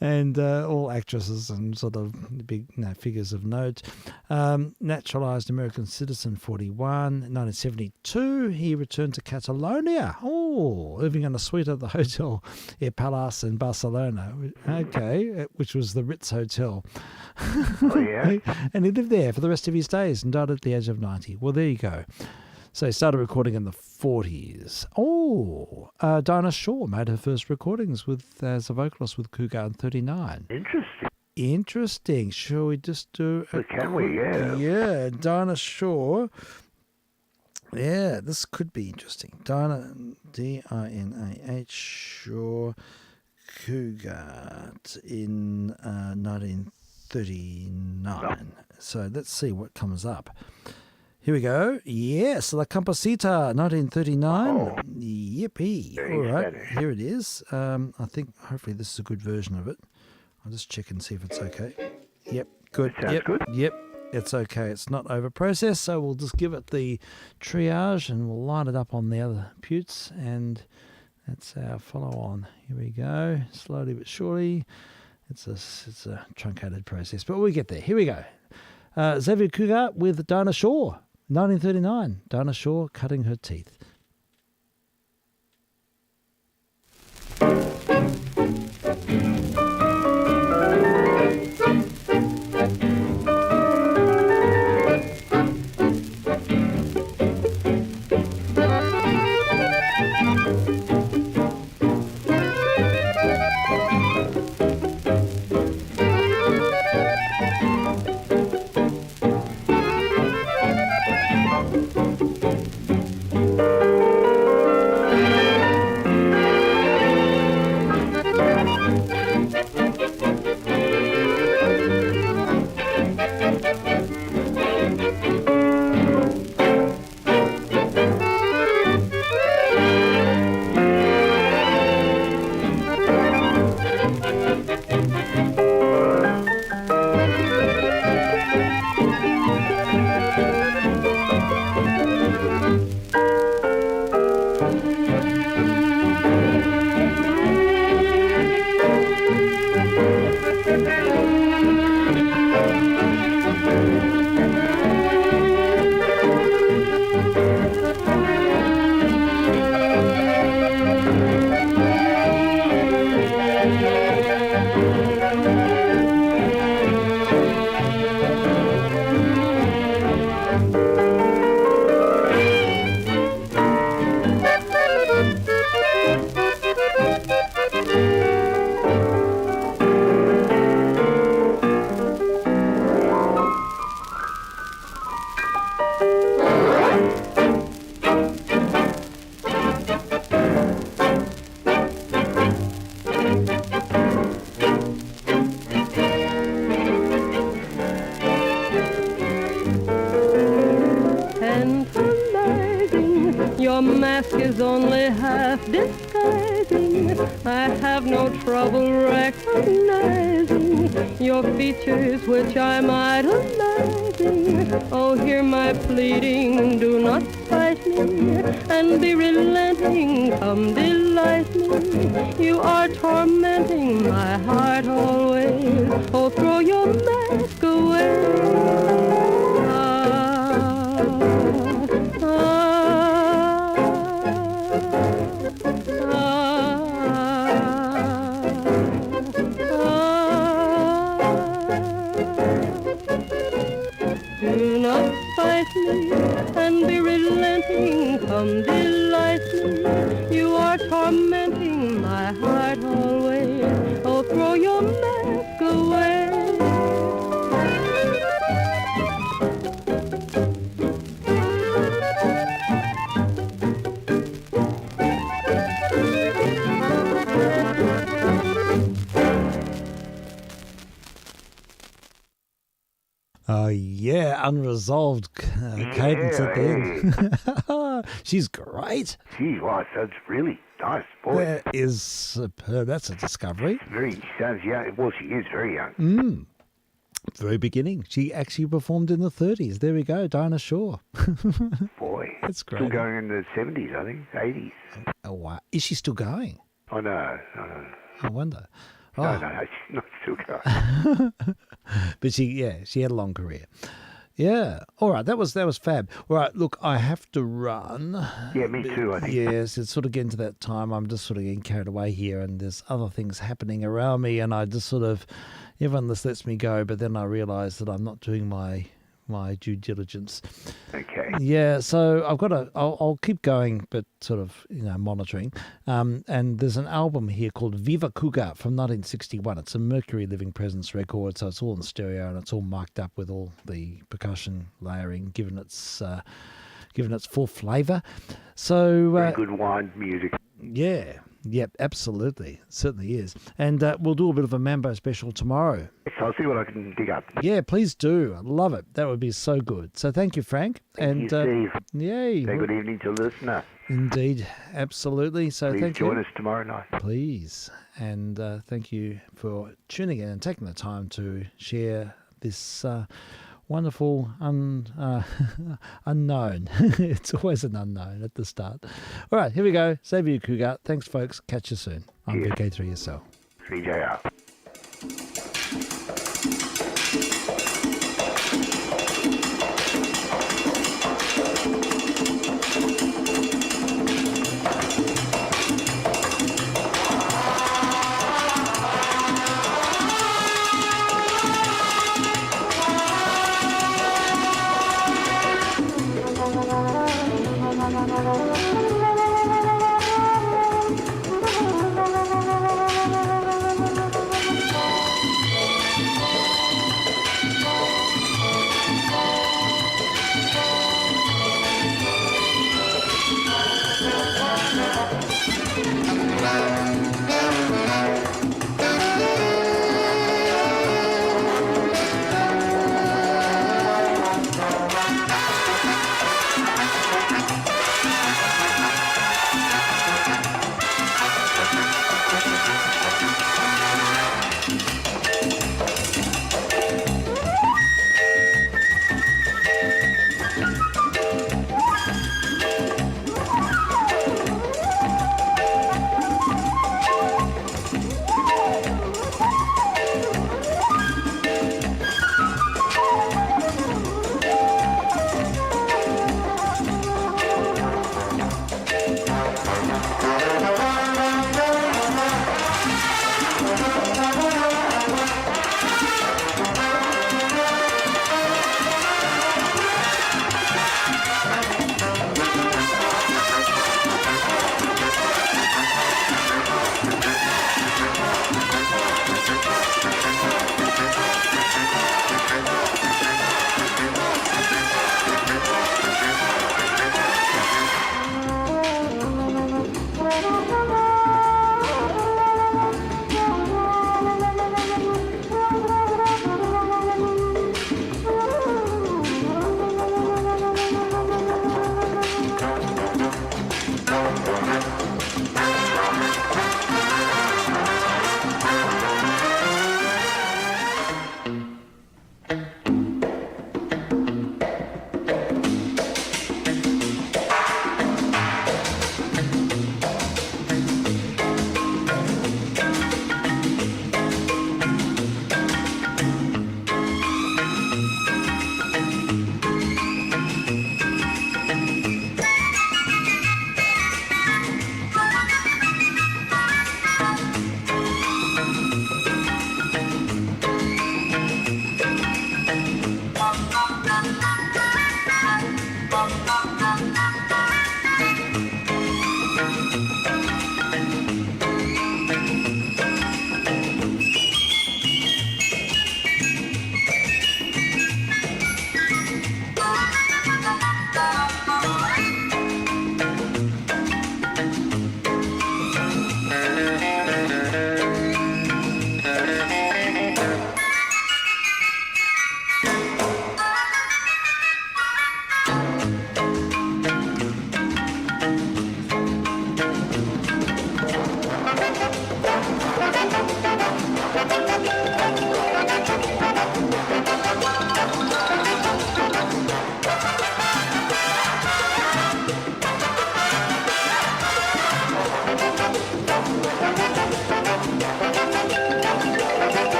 And all actresses and sort of big figures of note. Naturalized American citizen, 41. 1972, he returned to Catalonia. Oh, living in a suite at the Hotel El Palace in Barcelona. Okay, which was the Ritz Hotel. Oh, yeah. And he lived there for the rest of his days and died at the age of 90. Well, there you go. So he started recording in the 40s. Oh, Dinah Shaw made her first recordings as a vocalist with Cugat in 39. Interesting. Shall we just do So can we? Yeah. Yeah, Dinah Shaw. Yeah, this could be interesting. Dinah, Dinah Shaw, Cugat in 1939. So let's see what comes up. Here we go. Yes, La Campasita, 1939. Oh. Yippee. Very All right, Spanish. here it is. I think hopefully this is a good version of it. I'll just check and see if it's okay. Yep, good. Sounds Yep, good. Yep, it's okay. It's not over-processed, so we'll just give it the triage and we'll line it up on the other putes, and that's our follow-on. Here we go. Slowly but surely. It's a truncated process, but we get there. Here we go. Xavier Cugat with Dinah Shaw, 1939. Dinah Shaw cutting her teeth. Tantalizing, your mask is only half disguising. I have no trouble recognizing your features which I'm idolizing. Oh, hear my pleading, do not spite me, and be relenting, come delight me. You are tormenting my heart always. Oh, throw your mask away. Do not fight me and be relenting, come delight me. You are tormenting my heart always. Oh, throw your mask away. Oh, yeah, unresolved cadence at the end. She's great. Gee, wow, that's really nice voice. That is superb. That's a discovery. She sounds young. Well, she is very young. Very beginning. She actually performed in the 30s. There we go, Dinah Shaw. Boy. That's great. Still going in the 70s, I think, 80s. Oh, wow. Is she still going? Oh, no. I wonder. Oh. No, she's not still going. But she had a long career. Yeah. All right. That was fab. All right. Look, I have to run. Yeah, me too, I think. Yes, it's sort of getting to that time. I'm just sort of getting carried away here, and there's other things happening around me, and I just sort of, everyone just lets me go, but then I realise that I'm not doing my due diligence. Okay. Yeah, so I'll keep going, but sort of, monitoring. And there's an album here called Viva Cougar from 1961. It's a Mercury Living Presence record, so it's all in stereo and it's all marked up with all the percussion layering, given its full flavour. So Very good wine music. yeah. Yep, absolutely. It certainly is. And we'll do a bit of a Mambo special tomorrow. Yes, I'll see what I can dig up. Yeah, please do. I love it. That would be so good. So thank you, Frank. Thank you, Steve. Yay. Say good evening to the listener. Indeed, absolutely. So Please thank you. join us tomorrow night. Please. And thank you for tuning in and taking the time to share this wonderful unknown. It's always an unknown at the start. All right, here we go. Save you, Cougar. Thanks, folks. Catch you soon. I'm vk3sl. 3JR.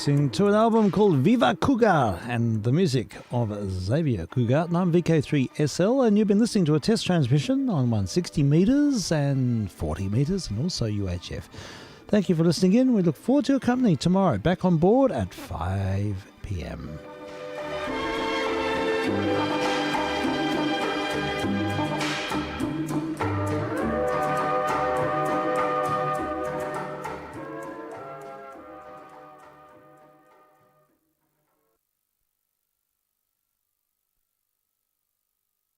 Listening to an album called Viva Cougar and the music of Xavier Cougar. And I'm vk3sl, and you've been listening to a test transmission on 160 metres and 40 metres and also UHF. Thank you for listening in. We look forward to your company tomorrow, back on board at 5 p.m.